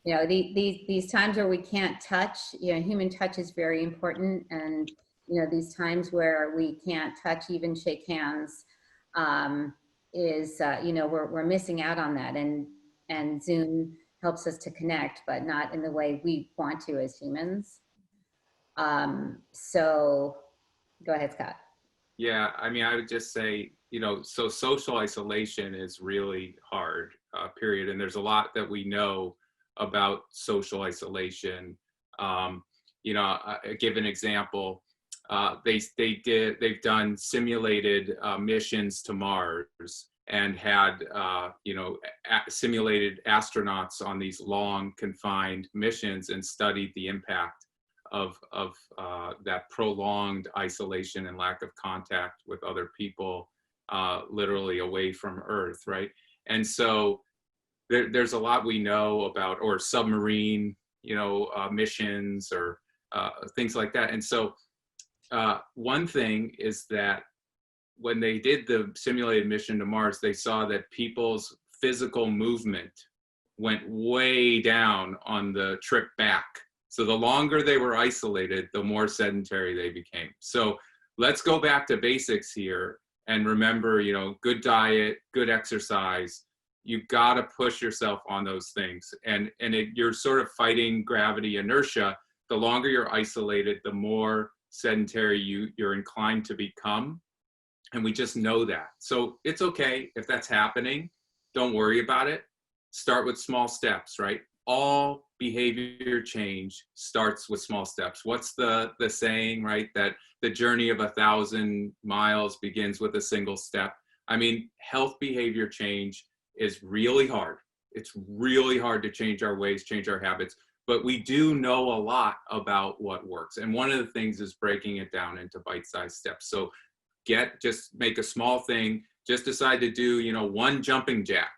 These times where we can't touch, human touch is very important. And, these times where we can't touch, even shake hands, we're missing out on that. And Zoom helps us to connect, but not in the way we want to as humans. So go ahead, Scott. Yeah, I would just say, so social isolation is really hard, period. And there's a lot that we know about social isolation. I give an example. They've done simulated missions to Mars and had, simulated astronauts on these long confined missions and studied the impact of that prolonged isolation and lack of contact with other people, literally away from Earth, right? And so there's a lot we know about, or submarine, missions or things like that. And so one thing is that when they did the simulated mission to Mars, they saw that people's physical movement went way down on the trip back. So the longer they were isolated, the more sedentary they became. So let's go back to basics here and remember, good diet, good exercise. You've got to push yourself on those things. And you're sort of fighting gravity inertia. The longer you're isolated, the more sedentary you're inclined to become. And we just know that. So it's okay if that's happening. Don't worry about it. Start with small steps, right? all behavior change starts with small steps. What's the saying, right? That the journey of 1,000 miles begins with a single step. I mean, health behavior change is really hard. It's really hard to change our ways, change our habits, but we do know a lot about what works. And one of the things is breaking it down into bite-sized steps. So just make a small thing, just decide to do, you know, one jumping jack,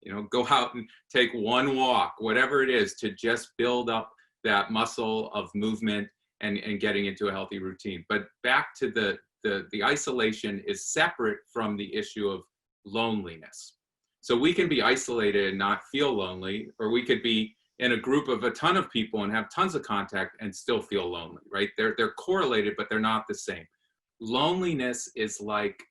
you know, go out and take one walk, whatever it is, to just build up that muscle of movement and getting into a healthy routine. But back to the isolation is separate from the issue of loneliness. So we can be isolated and not feel lonely, or we could be in a group of a ton of people and have tons of contact and still feel lonely, right? They're correlated, but they're not the same. Loneliness is like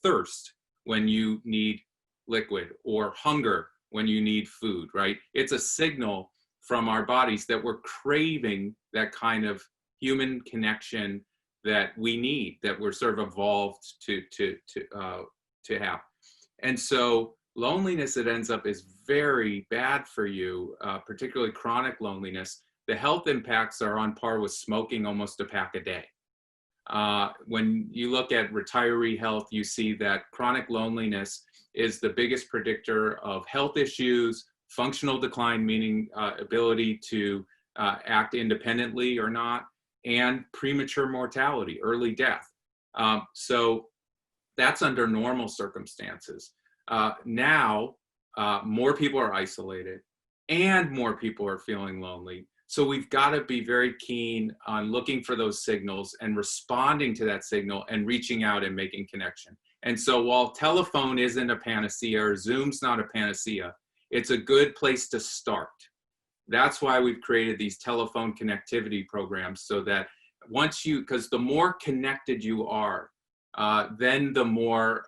thirst when you need liquid, or hunger when you need food, right? It's a signal from our bodies that we're craving that kind of human connection that we need, that we're sort of evolved to have. And so loneliness, it ends up, is very bad for you, particularly chronic loneliness. The health impacts are on par with smoking almost a pack a day. When you look at retiree health, you see that chronic loneliness is the biggest predictor of health issues, functional decline, meaning ability to act independently or not, and premature mortality, early death. So that's under normal circumstances. Now, more people are isolated and more people are feeling lonely. So we've got to be very keen on looking for those signals and responding to that signal and reaching out and making connection. And so while telephone isn't a panacea, or Zoom's not a panacea, it's a good place to start. That's why we've created these telephone connectivity programs, so that because the more connected you are, then the more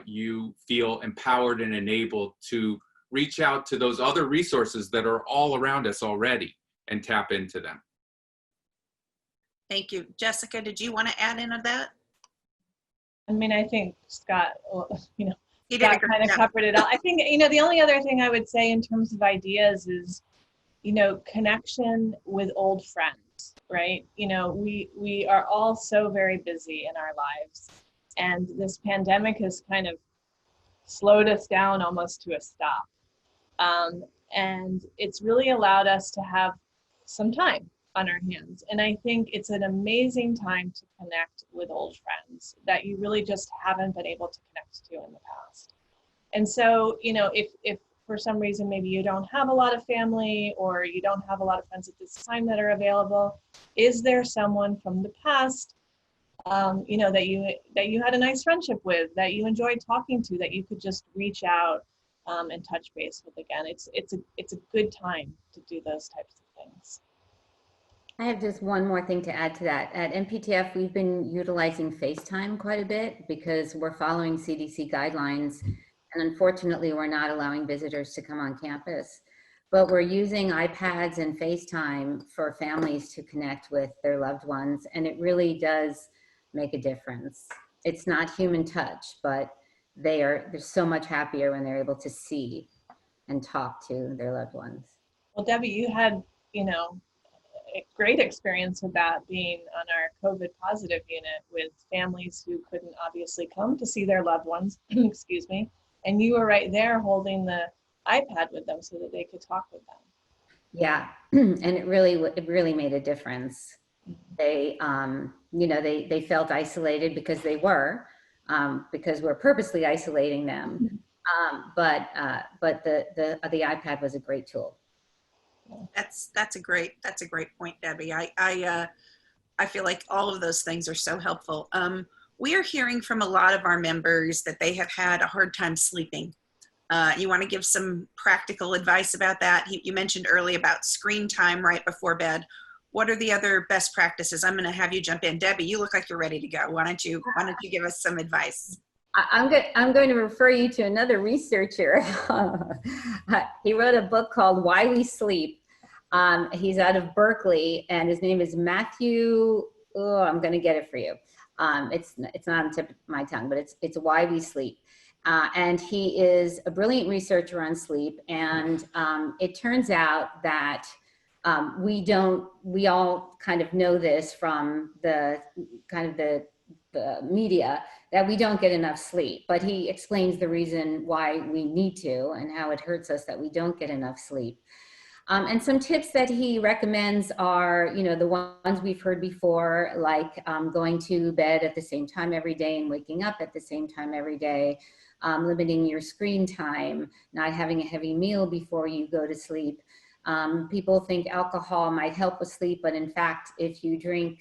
you feel empowered and enabled to reach out to those other resources that are all around us already and tap into them. Thank you. Jessica, did you want to add into that? I mean, I think Scott, you know, You did a Scott great kind of job. covered it all. I think, you know, the only other thing I would say in terms of ideas is, you know, connection with old friends, right? You know, we are all so very busy in our lives, and this pandemic has kind of slowed us down almost to a stop. And it's really allowed us to have some time on our hands. And I think it's an amazing time to connect with old friends that you really just haven't been able to connect to in the past. And so, you know, if for some reason maybe you don't have a lot of family, or you don't have a lot of friends at this time that are available, is there someone from the past, you know, that you had a nice friendship with, that you enjoyed talking to, that you could just reach out and touch base with again? It's a good time to do those types of things. I have just one more thing to add to that. At MPTF, we've been utilizing FaceTime quite a bit because we're following CDC guidelines, and unfortunately, we're not allowing visitors to come on campus. But we're using iPads and FaceTime for families to connect with their loved ones, and it really does make a difference. It's not human touch, but they're so much happier when they're able to see and talk to their loved ones. Well, Debbie, you had, you know, a great experience with that, being on our COVID positive unit with families who couldn't obviously come to see their loved ones, excuse me, and you were right there holding the iPad with them so that they could talk with them. Yeah, and it really made a difference. They, you know, they felt isolated because they were, because we're purposely isolating them. But the iPad was a great tool. That's a great point, Debbie. I feel like all of those things are so helpful. We are hearing from a lot of our members that they have had a hard time sleeping. You want to give some practical advice about that? You mentioned earlier about screen time right before bed. What are the other best practices? I'm going to have you jump in. Debbie, you look like you're ready to go. Why don't you give us some advice? I'm going to refer you to another researcher. He wrote a book called Why We Sleep. He's out of Berkeley, and his name is Matthew. Oh, I'm going to get it for you. It's not on the tip of my tongue, but it's Why We Sleep. And he is a brilliant researcher on sleep. And it turns out that we all kind of know this from the media, that we don't get enough sleep, but he explains the reason why we need to and how it hurts us that we don't get enough sleep. And some tips that he recommends are, the ones we've heard before, like going to bed at the same time every day and waking up at the same time every day, limiting your screen time, not having a heavy meal before you go to sleep. People think alcohol might help with sleep, but in fact, if you drink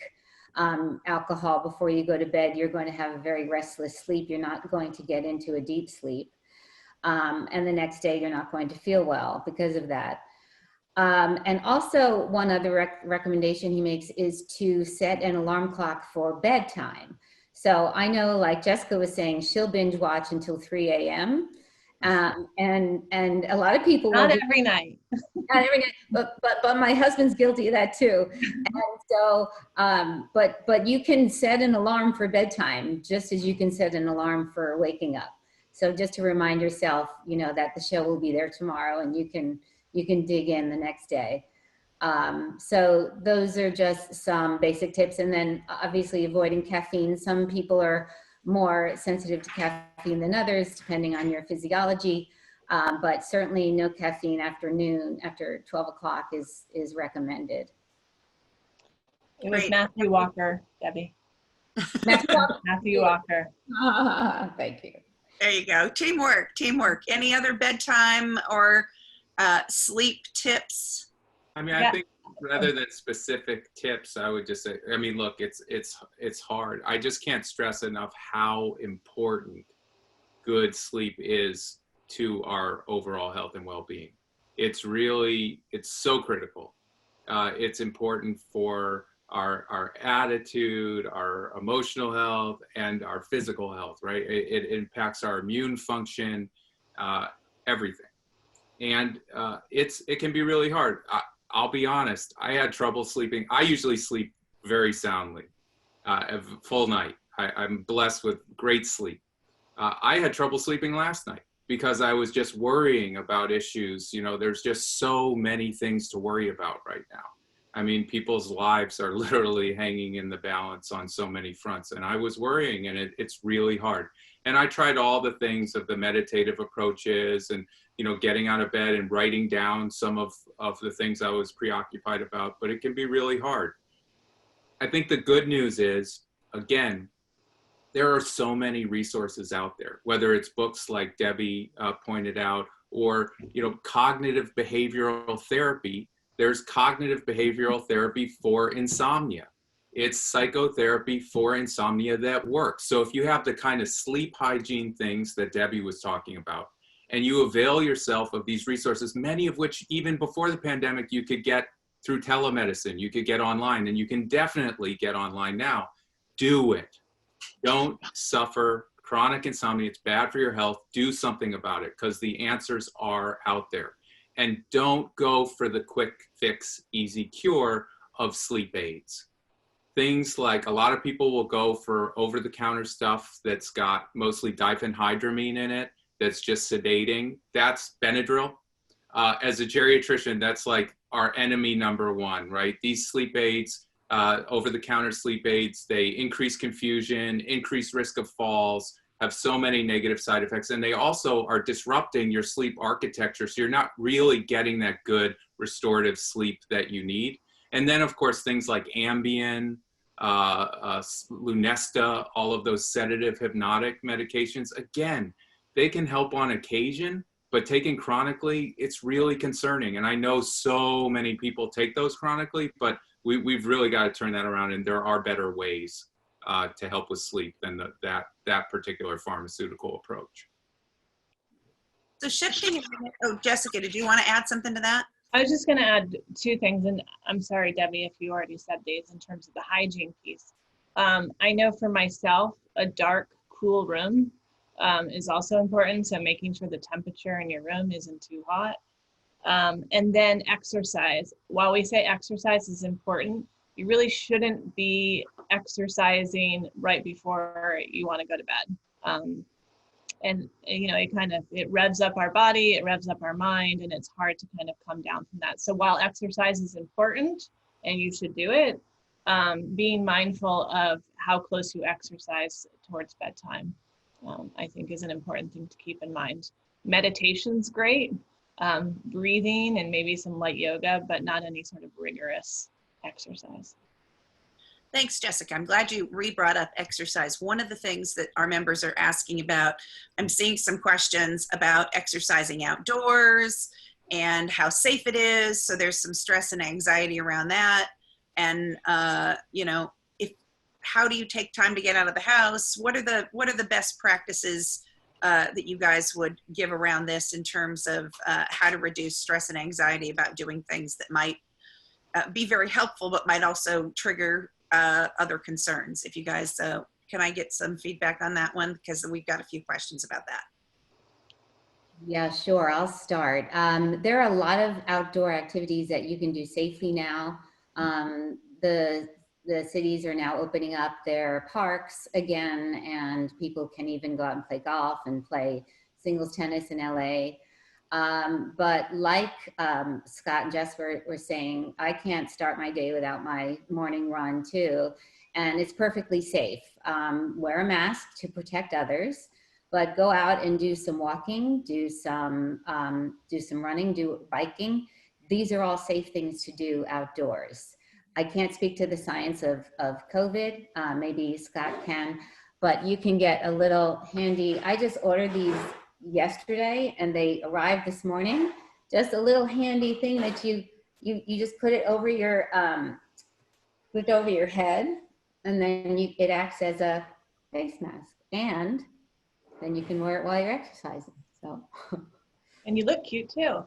alcohol before you go to bed, you're going to have a very restless sleep. You're not going to get into a deep sleep. And the next day, you're not going to feel well because of that. And also one other recommendation he makes is to set an alarm clock for bedtime. So I know, like Jessica was saying, she'll binge watch until 3 a.m. And a lot of people not every night. Not every night, but my husband's guilty of that too. And so, but you can set an alarm for bedtime just as you can set an alarm for waking up. So just to remind yourself, that the show will be there tomorrow, and you can dig in the next day. So those are just some basic tips. And then obviously avoiding caffeine. Some people are more sensitive to caffeine than others, depending on your physiology. But certainly no caffeine after 12 o'clock is recommended. It was Matthew Walker, Debbie. Matthew Walker. Thank you. There you go. Teamwork. Any other bedtime or sleep tips? I think rather than specific tips, I would just say, look, it's hard. I just can't stress enough how important good sleep is to our overall health and well-being. It's so critical. It's important for our attitude, our emotional health, and our physical health, right? It impacts our immune function, everything. And it can be really hard. I'll be honest, I had trouble sleeping. I usually sleep very soundly, a full night. I'm blessed with great sleep. I had trouble sleeping last night because I was just worrying about issues. There's just so many things to worry about right now. People's lives are literally hanging in the balance on so many fronts. And I was worrying, and it's really hard. And I tried all the things of the meditative approaches and, getting out of bed and writing down some of the things I was preoccupied about, but it can be really hard. I think the good news is, again, there are so many resources out there, whether it's books like Debi pointed out, or, cognitive behavioral therapy. There's cognitive behavioral therapy for insomnia. It's psychotherapy for insomnia that works. So if you have the kind of sleep hygiene things that Debi was talking about, and you avail yourself of these resources, many of which even before the pandemic, you could get through telemedicine, you could get online, and you can definitely get online now, do it. Don't suffer chronic insomnia. It's bad for your health. Do something about it, because the answers are out there. And don't go for the quick fix, easy cure of sleep aids. Things like, a lot of people will go for over-the-counter stuff that's got mostly diphenhydramine in it, that's just sedating. That's Benadryl. As a geriatrician, that's like our enemy number one, right? These sleep aids, over-the-counter sleep aids, they increase confusion, increase risk of falls, have so many negative side effects, and they also are disrupting your sleep architecture, so you're not really getting that good restorative sleep that you need. And then, of course, things like Ambien, Lunesta, all of those sedative hypnotic medications, again, they can help on occasion, but taken chronically, it's really concerning. And I know so many people take those chronically, but we've really got to turn that around, and there are better ways to help with sleep than that particular pharmaceutical approach. So shifting, Jessica, did you want to add something to that? I was just going to add two things, and I'm sorry, Debbie, if you already said these in terms of the hygiene piece. I know for myself, a dark, cool room is also important. So making sure the temperature in your room isn't too hot. And then exercise. While we say exercise is important, you really shouldn't be exercising right before you want to go to bed. And you know, it revs up our body, it revs up our mind, and it's hard to kind of come down from that. So while exercise is important and you should do it, being mindful of how close you exercise towards bedtime, I think is an important thing to keep in mind. Meditation's great, breathing and maybe some light yoga, but not any sort of rigorous exercise. Thanks, Jessica. I'm glad you brought up exercise. One of the things that our members are asking about, I'm seeing some questions about exercising outdoors and how safe it is. So there's some stress and anxiety around that. And, you know, how do you take time to get out of the house? What are the best practices that you guys would give around this in terms of how to reduce stress and anxiety about doing things that might be very helpful, but might also trigger other concerns? If you guys, can I get some feedback on that one? Because we've got a few questions about that. Yeah, sure. I'll start. There are a lot of outdoor activities that you can do safely now. The cities are now opening up their parks again, and people can even go out and play golf and play singles tennis in LA. But like Scott and Jess were saying, I can't start my day without my morning run too. And it's perfectly safe. Wear a mask to protect others, but go out and do some walking, do some running, do biking. These are all safe things to do outdoors. I can't speak to the science of COVID, maybe Scott can, but you can get a little handy. I just ordered these yesterday and they arrived this morning. Just a little handy thing that you just put it over your head, and then it acts as a face mask, and then you can wear it while you're exercising. So, and you look cute too.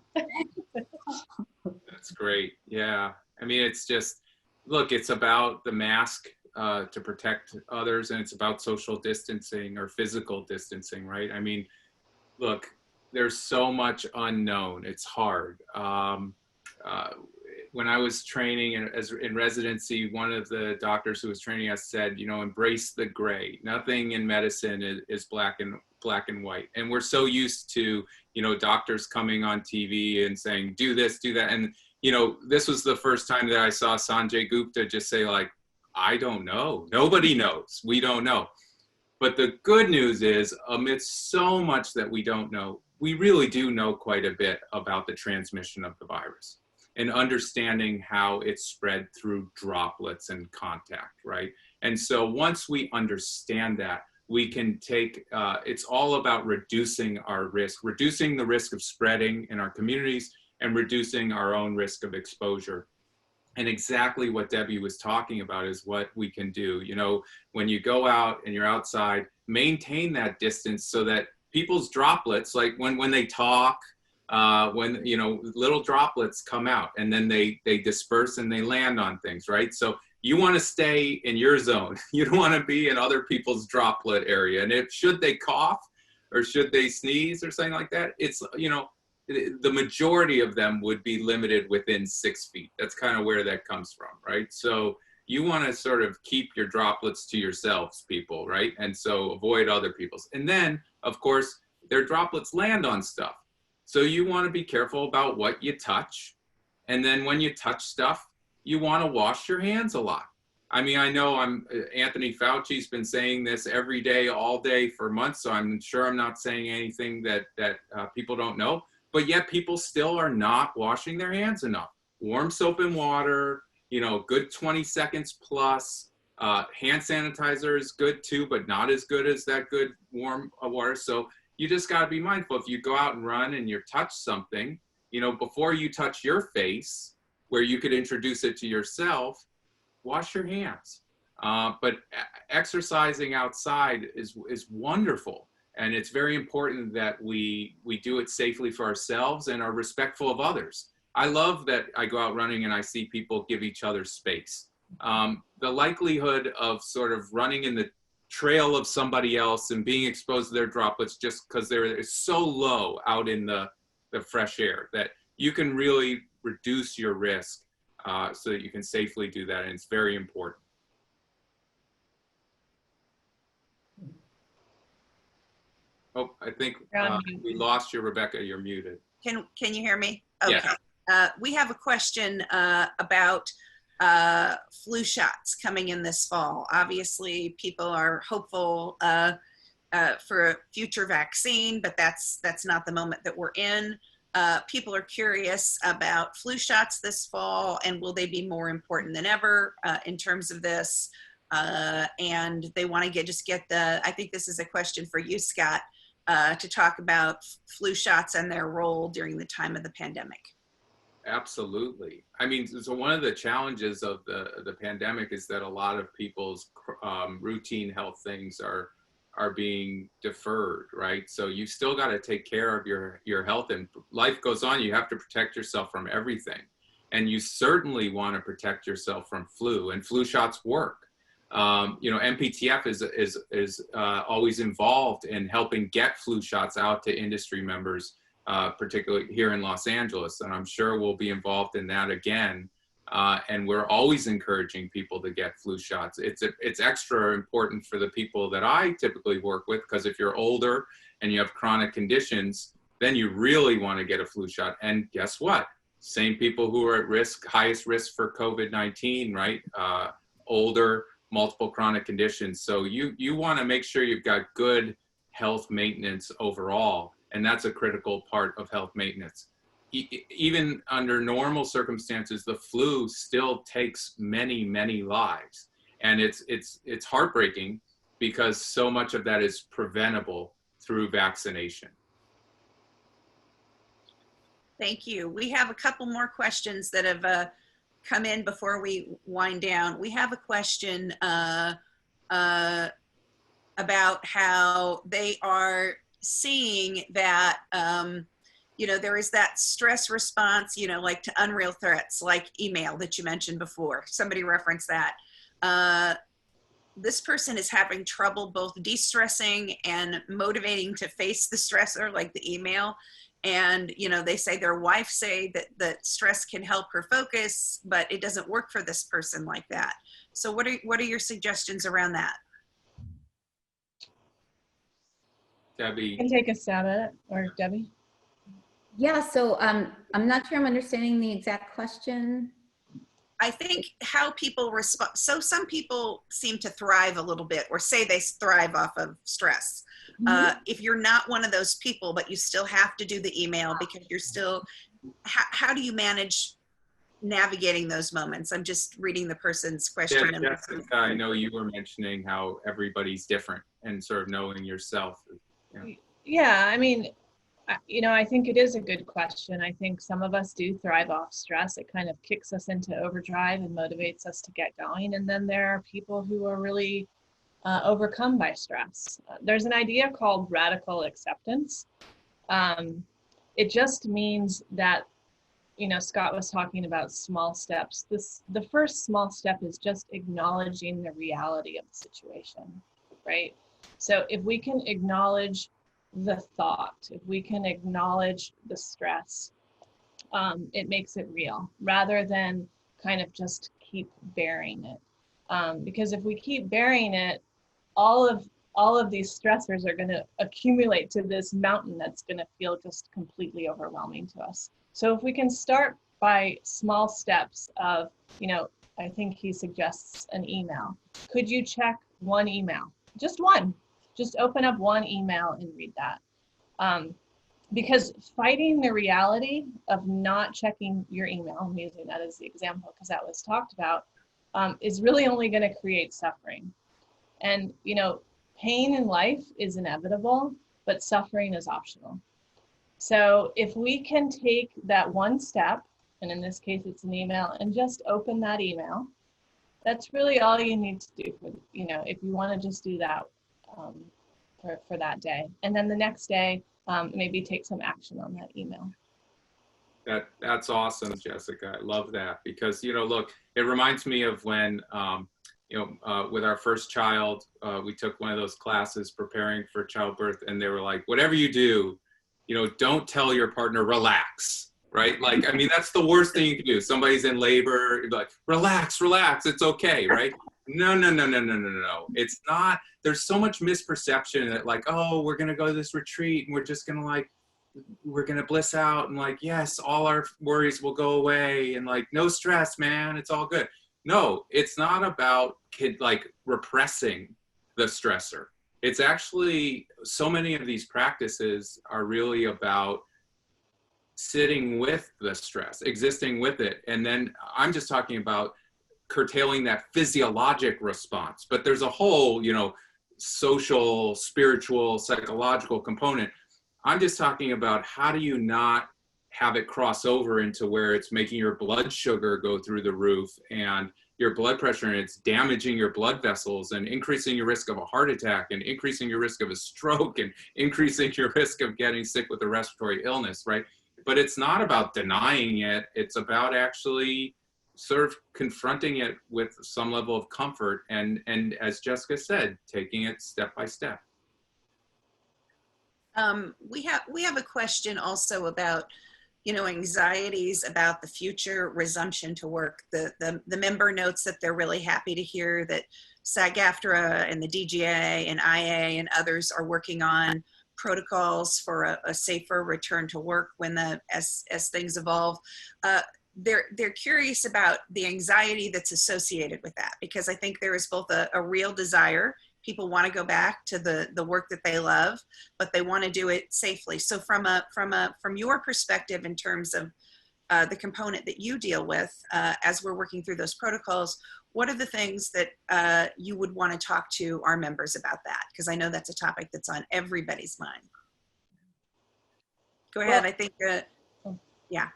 That's great. Yeah, I mean, it's just, look, it's about the mask to protect others, and it's about social distancing or physical distancing, right? I mean, look, there's so much unknown. It's hard. When I was training in residency, one of the doctors who was training us said, you know, embrace the gray. Nothing in medicine is black and white. And we're so used to, you know, doctors coming on TV and saying, do this, do that. And, you know, this was the first time that I saw Sanjay Gupta just say, like, I don't know. Nobody knows. We don't know. But the good news is, amidst so much that we don't know, we really do know quite a bit about the transmission of the virus and understanding how it's spread through droplets and contact, right? And so once we understand that, we can take, it's all about reducing our risk, reducing the risk of spreading in our communities and reducing our own risk of exposure. And exactly what Debi was talking about is what we can do. You know, when you go out and you're outside, maintain that distance so that people's droplets, like when they talk, when, you know, little droplets come out and then they disperse and they land on things, right? So you want to stay in your zone. You don't want to be in other people's droplet area. And should they cough or should they sneeze or something like that, it's, you know, the majority of them would be limited within 6 feet. That's kind of where that comes from, right? So you want to sort of keep your droplets to yourselves, people, right? And so avoid other people's. And then, of course, their droplets land on stuff. So you want to be careful about what you touch. And then when you touch stuff, you want to wash your hands a lot. I mean, I know Anthony Fauci's been saying this every day, all day for months, so I'm sure I'm not saying anything that people don't know. But yet people still are not washing their hands enough. Warm soap and water, you know, good 20 seconds plus. Hand sanitizer is good too, but not as good as that good warm water. So you just got to be mindful. If you go out and run and you touch something, you know, before you touch your face, where you could introduce it to yourself, wash your hands. But exercising outside is wonderful. And it's very important that we do it safely for ourselves and are respectful of others. I love that I go out running and I see people give each other space. The likelihood of sort of running in the trail of somebody else and being exposed to their droplets just because they're so low out in the fresh air that you can really reduce your risk so that you can safely do that. And it's very important. Oh, I think You're on mute. we lost you, Rebecca. You're muted. Can you hear me? Yes. Okay. We have a question about flu shots coming in this fall. Obviously, people are hopeful for a future vaccine, but that's not the moment that we're in. People are curious about flu shots this fall, and will they be more important than ever in terms of this? And they want to just get I think this is a question for you, Scott, to talk about flu shots and their role during the time of the pandemic. Absolutely. I mean, so one of the challenges of the pandemic is that a lot of people's routine health things are being deferred, right? So you've still got to take care of your health, and life goes on. You have to protect yourself from everything. And you certainly want to protect yourself from flu, and flu shots work. You know, MPTF is always involved in helping get flu shots out to industry members, particularly here in Los Angeles, and I'm sure we'll be involved in that again. And we're always encouraging people to get flu shots. It's extra important for the people that I typically work with, because if you're older and you have chronic conditions, then you really want to get a flu shot. And guess what? Same people who are at risk, highest risk for COVID-19, right? Older, multiple chronic conditions. So you want to make sure you've got good health maintenance overall. And that's a critical part of health maintenance. Even under normal circumstances, the flu still takes many, many lives. And it's heartbreaking because so much of that is preventable through vaccination. Thank you. We have a couple more questions that have come in before we wind down. We have a question about how they are seeing that, you know, there is that stress response, you know, like to unreal threats, like email that you mentioned before. Somebody referenced that. This person is having trouble both de-stressing and motivating to face the stressor, like the email. And, you know, they say their wife say that stress can help her focus, but it doesn't work for this person like that. So what are your suggestions around that? Debi. You can take a stab at it, or Debbie. Yeah, so I'm not sure I'm understanding the exact question. I think how people respond. So some people seem to thrive a little bit, or say they thrive off of stress. If you're not one of those people, but you still have to do the email because you're still, how do you manage navigating those moments? I'm just reading the person's question. Yeah, Jessica, I know you were mentioning how everybody's different and sort of knowing yourself. Yeah, I mean, you know, I think it is a good question. I think some of us do thrive off stress. It kind of kicks us into overdrive and motivates us to get going. And then there are people who are really overcome by stress. There's an idea called radical acceptance. It just means that, you know, Scott was talking about small steps. The first small step is just acknowledging the reality of the situation, right? So if we can acknowledge the thought, if we can acknowledge the stress, it makes it real rather than kind of just keep bearing it. Because if we keep bearing it, all of these stressors are going to accumulate to this mountain that's going to feel just completely overwhelming to us. So if we can start by small steps of, you know, I think he suggests an email. Could you check one email? Just one. Just open up one email and read that. Because fighting the reality of not checking your email, I'm using that as the example because that was talked about, is really only going to create suffering. And, you know, pain in life is inevitable, but suffering is optional. So if we can take that one step, and in this case it's an email, and just open that email, that's really all you need to do for, you know, if you want to just do that for that day. And then the next day, maybe take some action on that email. That's awesome, Jessica. I love that because, you know, look, it reminds me of when, you know, with our first child, we took one of those classes preparing for childbirth, and they were like, whatever you do, you know, don't tell your partner, relax, right? Like, I mean, that's the worst thing you can do. Somebody's in labor, like, relax, it's okay, right? No, no, no, no, no, no, no. It's not. There's so much misperception that like, oh, we're going to go to this retreat and we're just going to like, we're going to bliss out and like, yes, all our worries will go away and like, no stress, man. It's all good. No, it's not about like repressing the stressor. It's actually, so many of these practices are really about sitting with the stress, existing with it. And then I'm just talking about curtailing that physiologic response, but there's a whole, you know, social, spiritual, psychological component. I'm just talking about how do you not have it cross over into where it's making your blood sugar go through the roof and your blood pressure, and it's damaging your blood vessels and increasing your risk of a heart attack and increasing your risk of a stroke and increasing your risk of getting sick with a respiratory illness, right? But it's not about denying it. It's about actually sort of confronting it with some level of comfort and as Jessica said, taking it step by step. We have a question also about, you know, anxieties about the future resumption to work. The member notes that they're really happy to hear that SAG-AFTRA and the DGA and IA and others are working on protocols for a safer return to work when as things evolve. They're curious about the anxiety that's associated with that, because I think there is both a real desire. People want to go back to the work that they love, but they want to do it safely. So from your perspective in terms of the component that you deal with as we're working through those protocols, what are the things that you would want to talk to our members about that? Because I know that's a topic that's on everybody's mind. Go ahead. Well, I think yeah.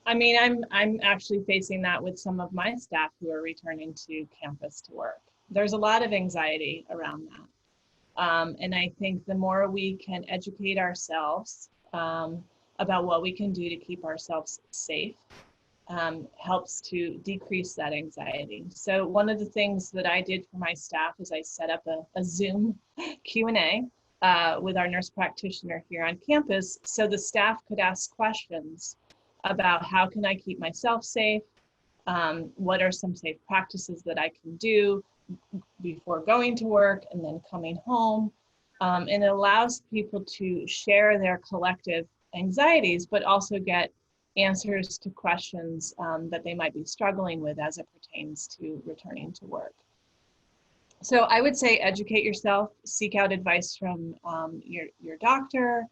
I mean, I'm actually facing that with some of my staff who are returning to campus to work. There's a lot of anxiety around that. And I think the more we can educate ourselves about what we can do to keep ourselves safe helps to decrease that anxiety. So one of the things that I did for my staff is I set up a Zoom Q&A with our nurse practitioner here on campus so the staff could ask questions about how can I keep myself safe, what are some safe practices that I can do before going to work and then coming home. And it allows people to share their collective anxieties, but also get answers to questions that they might be struggling with as it pertains to returning to work. So I would say educate yourself, seek out advice from your doctor,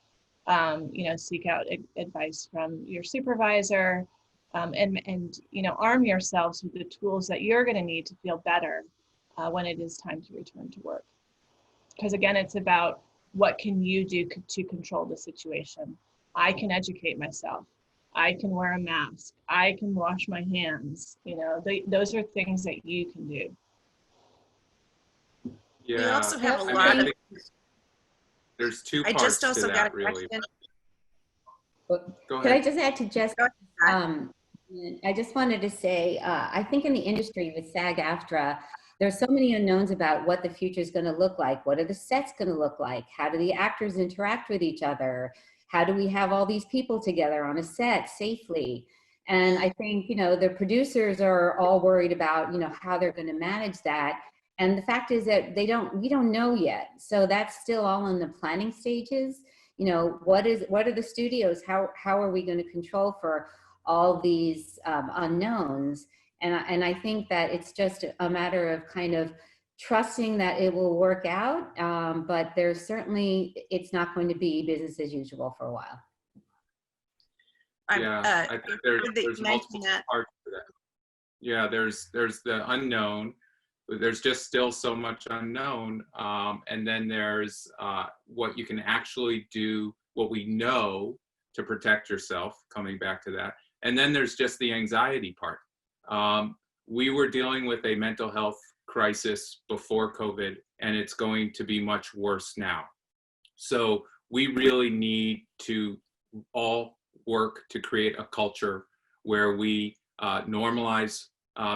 you know, seek out advice from your supervisor, and you know, arm yourselves with the tools that you're going to need to feel better when it is time to return to work. Because again, it's about what can you do to control the situation. I can educate myself. I can wear a mask. I can wash my hands. You know, those are things that you can do. Yeah, We also have a I lot of. There's two I parts just also to got a that, really. question. Go Could I ahead. just add to Jessica? I just wanted to say, I think in the industry with SAG-AFTRA, there's so many unknowns about what the future is going to look like. What are the sets going to look like? How do the actors interact with each other? How do we have all these people together on a set safely? And I think, you know, the producers are all worried about, you know, how they're going to manage that. And the fact is that we don't know yet. So that's still all in the planning stages. You know, what are the studios? How are we going to control for all these unknowns? And I think that it's just a matter of kind of trusting that it will work out. But there's certainly, it's not going to be business as usual for a while. Yeah, I think there's multiple parts to that. Yeah, there's the unknown. There's just still so much unknown. And then there's what you can actually do, what we know to protect yourself, coming back to that. And then there's just the anxiety part. We were dealing with a mental health crisis before COVID, and it's going to be much worse now. So we really need to all work to create a culture where we normalize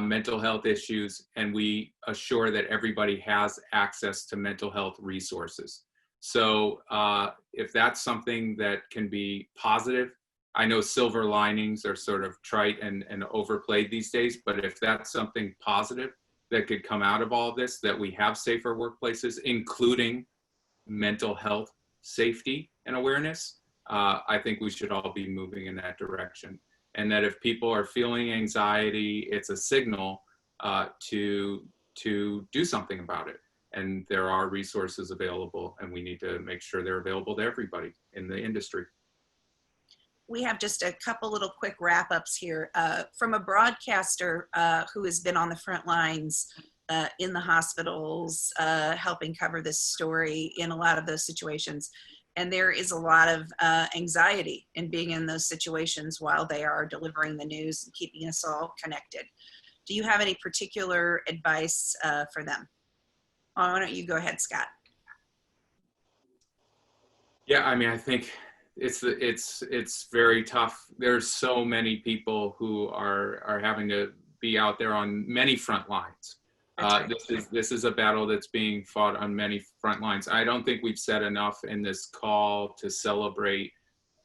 mental health issues, and we assure that everybody has access to mental health resources. So if that's something that can be positive, I know silver linings are sort of trite and overplayed these days, but if that's something positive, that could come out of all of this, that we have safer workplaces, including mental health safety and awareness, I think we should all be moving in that direction. And that if people are feeling anxiety, it's a signal to do something about it. And there are resources available, and we need to make sure they're available to everybody in the industry. We have just a couple little quick wrap-ups here from a broadcaster who has been on the front lines in the hospitals, helping cover this story in a lot of those situations. And there is a lot of anxiety in being in those situations while they are delivering the news and keeping us all connected. Do you have any particular advice for them? Why don't you go ahead, Scott? Yeah, I mean, I think it's very tough. There's so many people who are having to be out there on many front lines. Right. This is a battle that's being fought on many front lines. I don't think we've said enough in this call to celebrate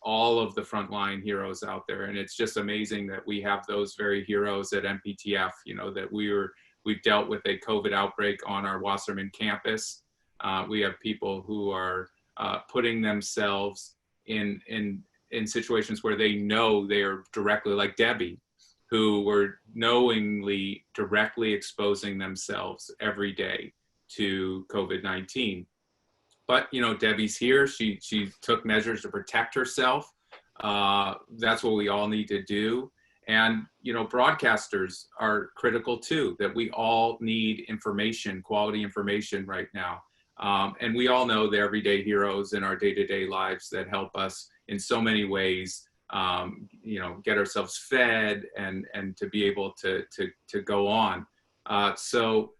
all of the frontline heroes out there, and it's just amazing that we have those very heroes at MPTF. You know, that we've dealt with a COVID outbreak on our Wasserman campus. We have people who are putting themselves in situations where they know they are directly, like Debi, who were knowingly directly exposing themselves every day to COVID-19. But, you know, Debi's here. She took measures to protect herself. That's what we all need to do. And, you know, broadcasters are critical too, that we all need information, quality information right now. And we all know the everyday heroes in our day-to-day lives that help us in so many ways, you know, get ourselves fed and to be able to go on. So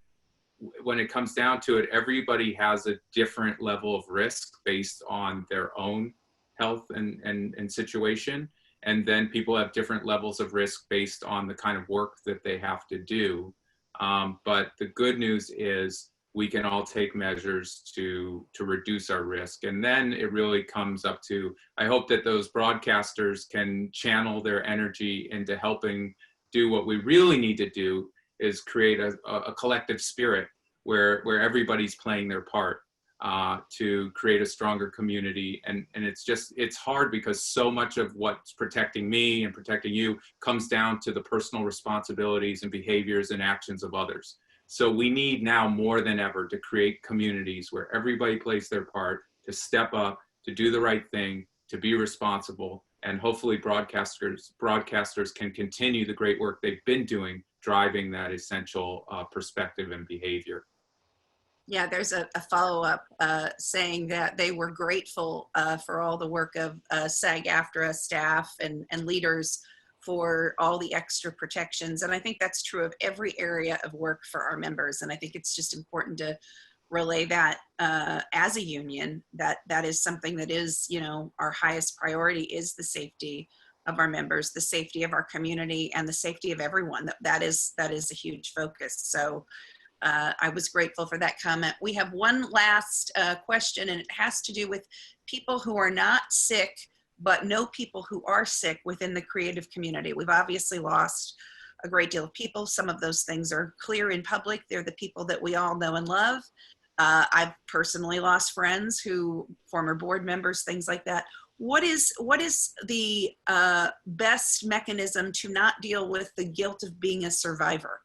when it comes down to it, everybody has a different level of risk based on their own health and situation. And then people have different levels of risk based on the kind of work that they have to do. But the good news is we can all take measures to reduce our risk. And then it really comes up to, I hope that those broadcasters can channel their energy into helping do what we really need to do, is create a collective spirit where everybody's playing their part to create a stronger community. And it's hard because so much of what's protecting me and protecting you comes down to the personal responsibilities and behaviors and actions of others. So we need now more than ever to create communities where everybody plays their part, to step up, to do the right thing, to be responsible, and hopefully broadcasters can continue the great work they've been doing, driving that essential perspective and behavior. Yeah, there's a follow-up saying that they were grateful for all the work of SAG-AFTRA staff and leaders for all the extra protections. And I think that's true of every area of work for our members. And I think it's just important to relay that as a union, that is something that is, you know, our highest priority is the safety of our members, the safety of our community, and the safety of everyone. That is a huge focus. So I was grateful for that comment. We have one last question, and it has to do with people who are not sick, but know people who are sick within the creative community. We've obviously lost a great deal of people. Some of those things are clear in public. They're the people that we all know and love. I've personally lost friends former board members, things like that. What is the best mechanism to not deal with the guilt of being a survivor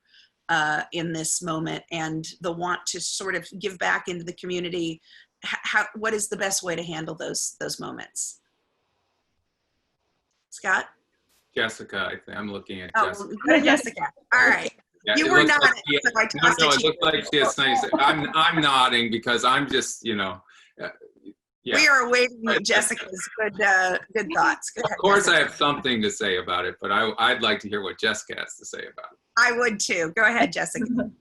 in this moment, and the want to sort of give back into the community? What is the best way to handle those moments? Scott? Jessica, I'm looking at Jessica. Jessica. Go to Jessica. All right. Yeah, you were nodding. Like no, it looked like she has nice. I'm nodding because I'm just, you know. Yeah. We are awaiting Jessica's good thoughts. Go ahead, of course, Jessica. I have something to say about it, but I'd like to hear what Jessica has to say about it. I would too. Go ahead, Jessica.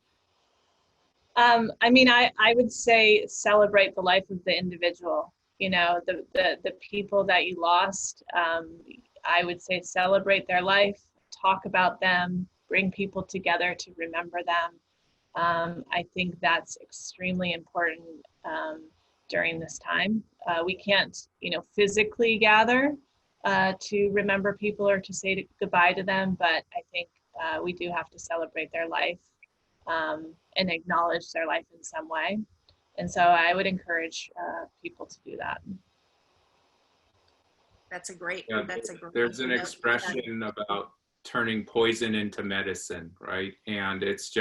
I mean, I would say celebrate the life of the individual. You know, the people that you lost. I would say celebrate their life, talk about them, bring people together to remember them. I think that's extremely important during this time. We can't, you know, physically gather to remember people or to say goodbye to them, but I think we do have to celebrate their life and acknowledge their life in some way. And so I would encourage people to do that. That's a great, Yeah, that's a great. there's an expression about turning poison into medicine, right? And it's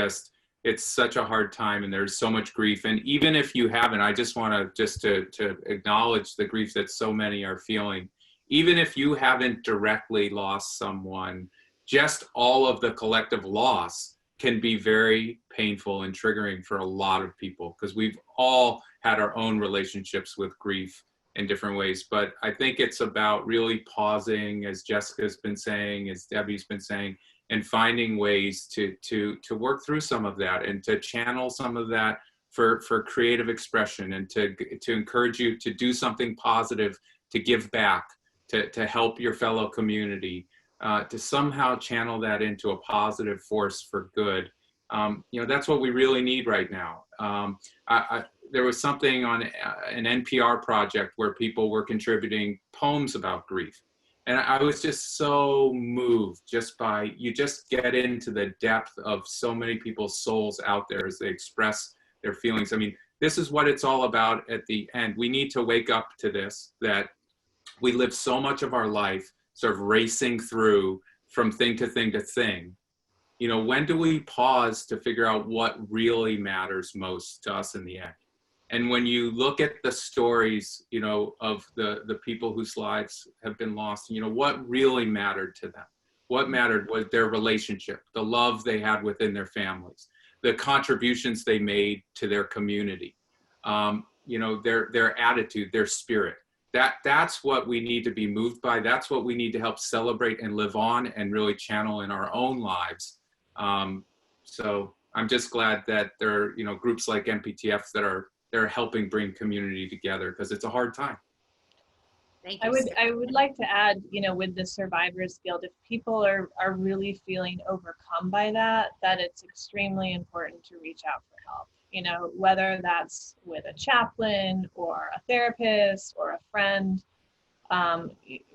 such a hard time, and there's so much grief. And even if you haven't, I just want to acknowledge the grief that so many are feeling. Even if you haven't directly lost someone, just all of the collective loss can be very painful and triggering for a lot of people, because we've all had our own relationships with grief in different ways. But I think it's about really pausing, as Jessica's been saying, as Debbie's been saying, and finding ways to work through some of that and to channel some of that for creative expression, and to encourage you to do something positive, to give back, to help your fellow community, to somehow channel that into a positive force for good. That's what we really need right now. There was something on an NPR project where people were contributing poems about grief. And I was just so moved you just get into the depth of so many people's souls out there as they express their feelings. I mean, this is what it's all about at the end. We need to wake up to this, that we live so much of our life sort of racing through from thing to thing to thing. When do we pause to figure out what really matters most to us in the end? And when you look at the stories, of the people whose lives have been lost, what really mattered to them? What mattered was their relationship, the love they had within their families, the contributions they made to their community, their attitude, their spirit. That's what we need to be moved by. That's what we need to help celebrate and live on and really channel in our own lives. So I'm just glad that there are, groups like MPTF that are helping bring community together, because it's a hard time. Thank you. I would like to add, with the Survivors Guild, if people are really feeling overcome by that it's extremely important to reach out for help. Whether that's with a chaplain or a therapist or a friend,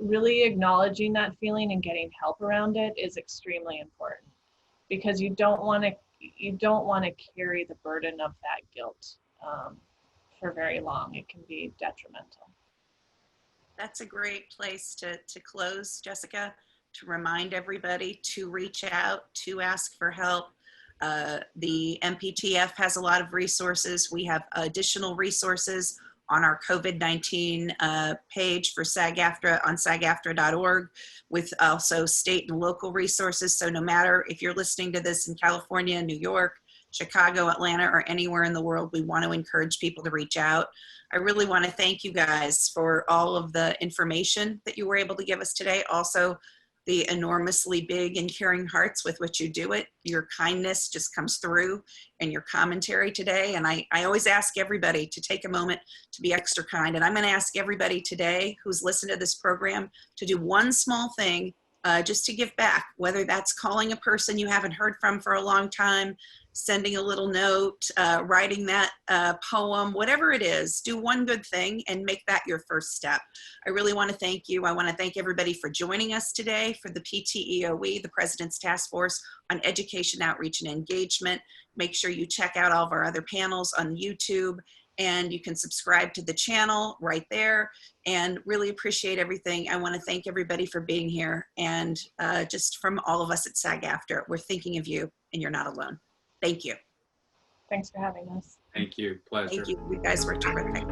really acknowledging that feeling and getting help around it is extremely important, because you don't want to carry the burden of that guilt for very long. It can be detrimental. That's a great place to close, Jessica, to remind everybody to reach out, to ask for help. The MPTF has a lot of resources. We have additional resources on our COVID-19 page for SAG-AFTRA on SAGAFTRA.org, with also state and local resources. So no matter if you're listening to this in California, New York, Chicago, Atlanta, or anywhere in the world, we want to encourage people to reach out. I really want to thank you guys for all of the information that you were able to give us today. Also, the enormously big and caring hearts with which you do it. Your kindness just comes through in your commentary today. And I always ask everybody to take a moment to be extra kind. And I'm going to ask everybody today who's listened to this program to do one small thing just to give back, whether that's calling a person you haven't heard from for a long time, sending a little note, writing that poem, whatever it is, do one good thing and make that your first step. I really want to thank you. I want to thank everybody for joining us today for the PTEOE, the President's Task Force on Education, Outreach, and Engagement. Make sure you check out all of our other panels on YouTube, and you can subscribe to the channel right there, and really appreciate everything. I want to thank everybody for being here, and just from all of us at SAG-AFTRA, we're thinking of you, and you're not alone. Thank you. Thanks for having us. Thank you. Pleasure. Thank you. You guys were terrific.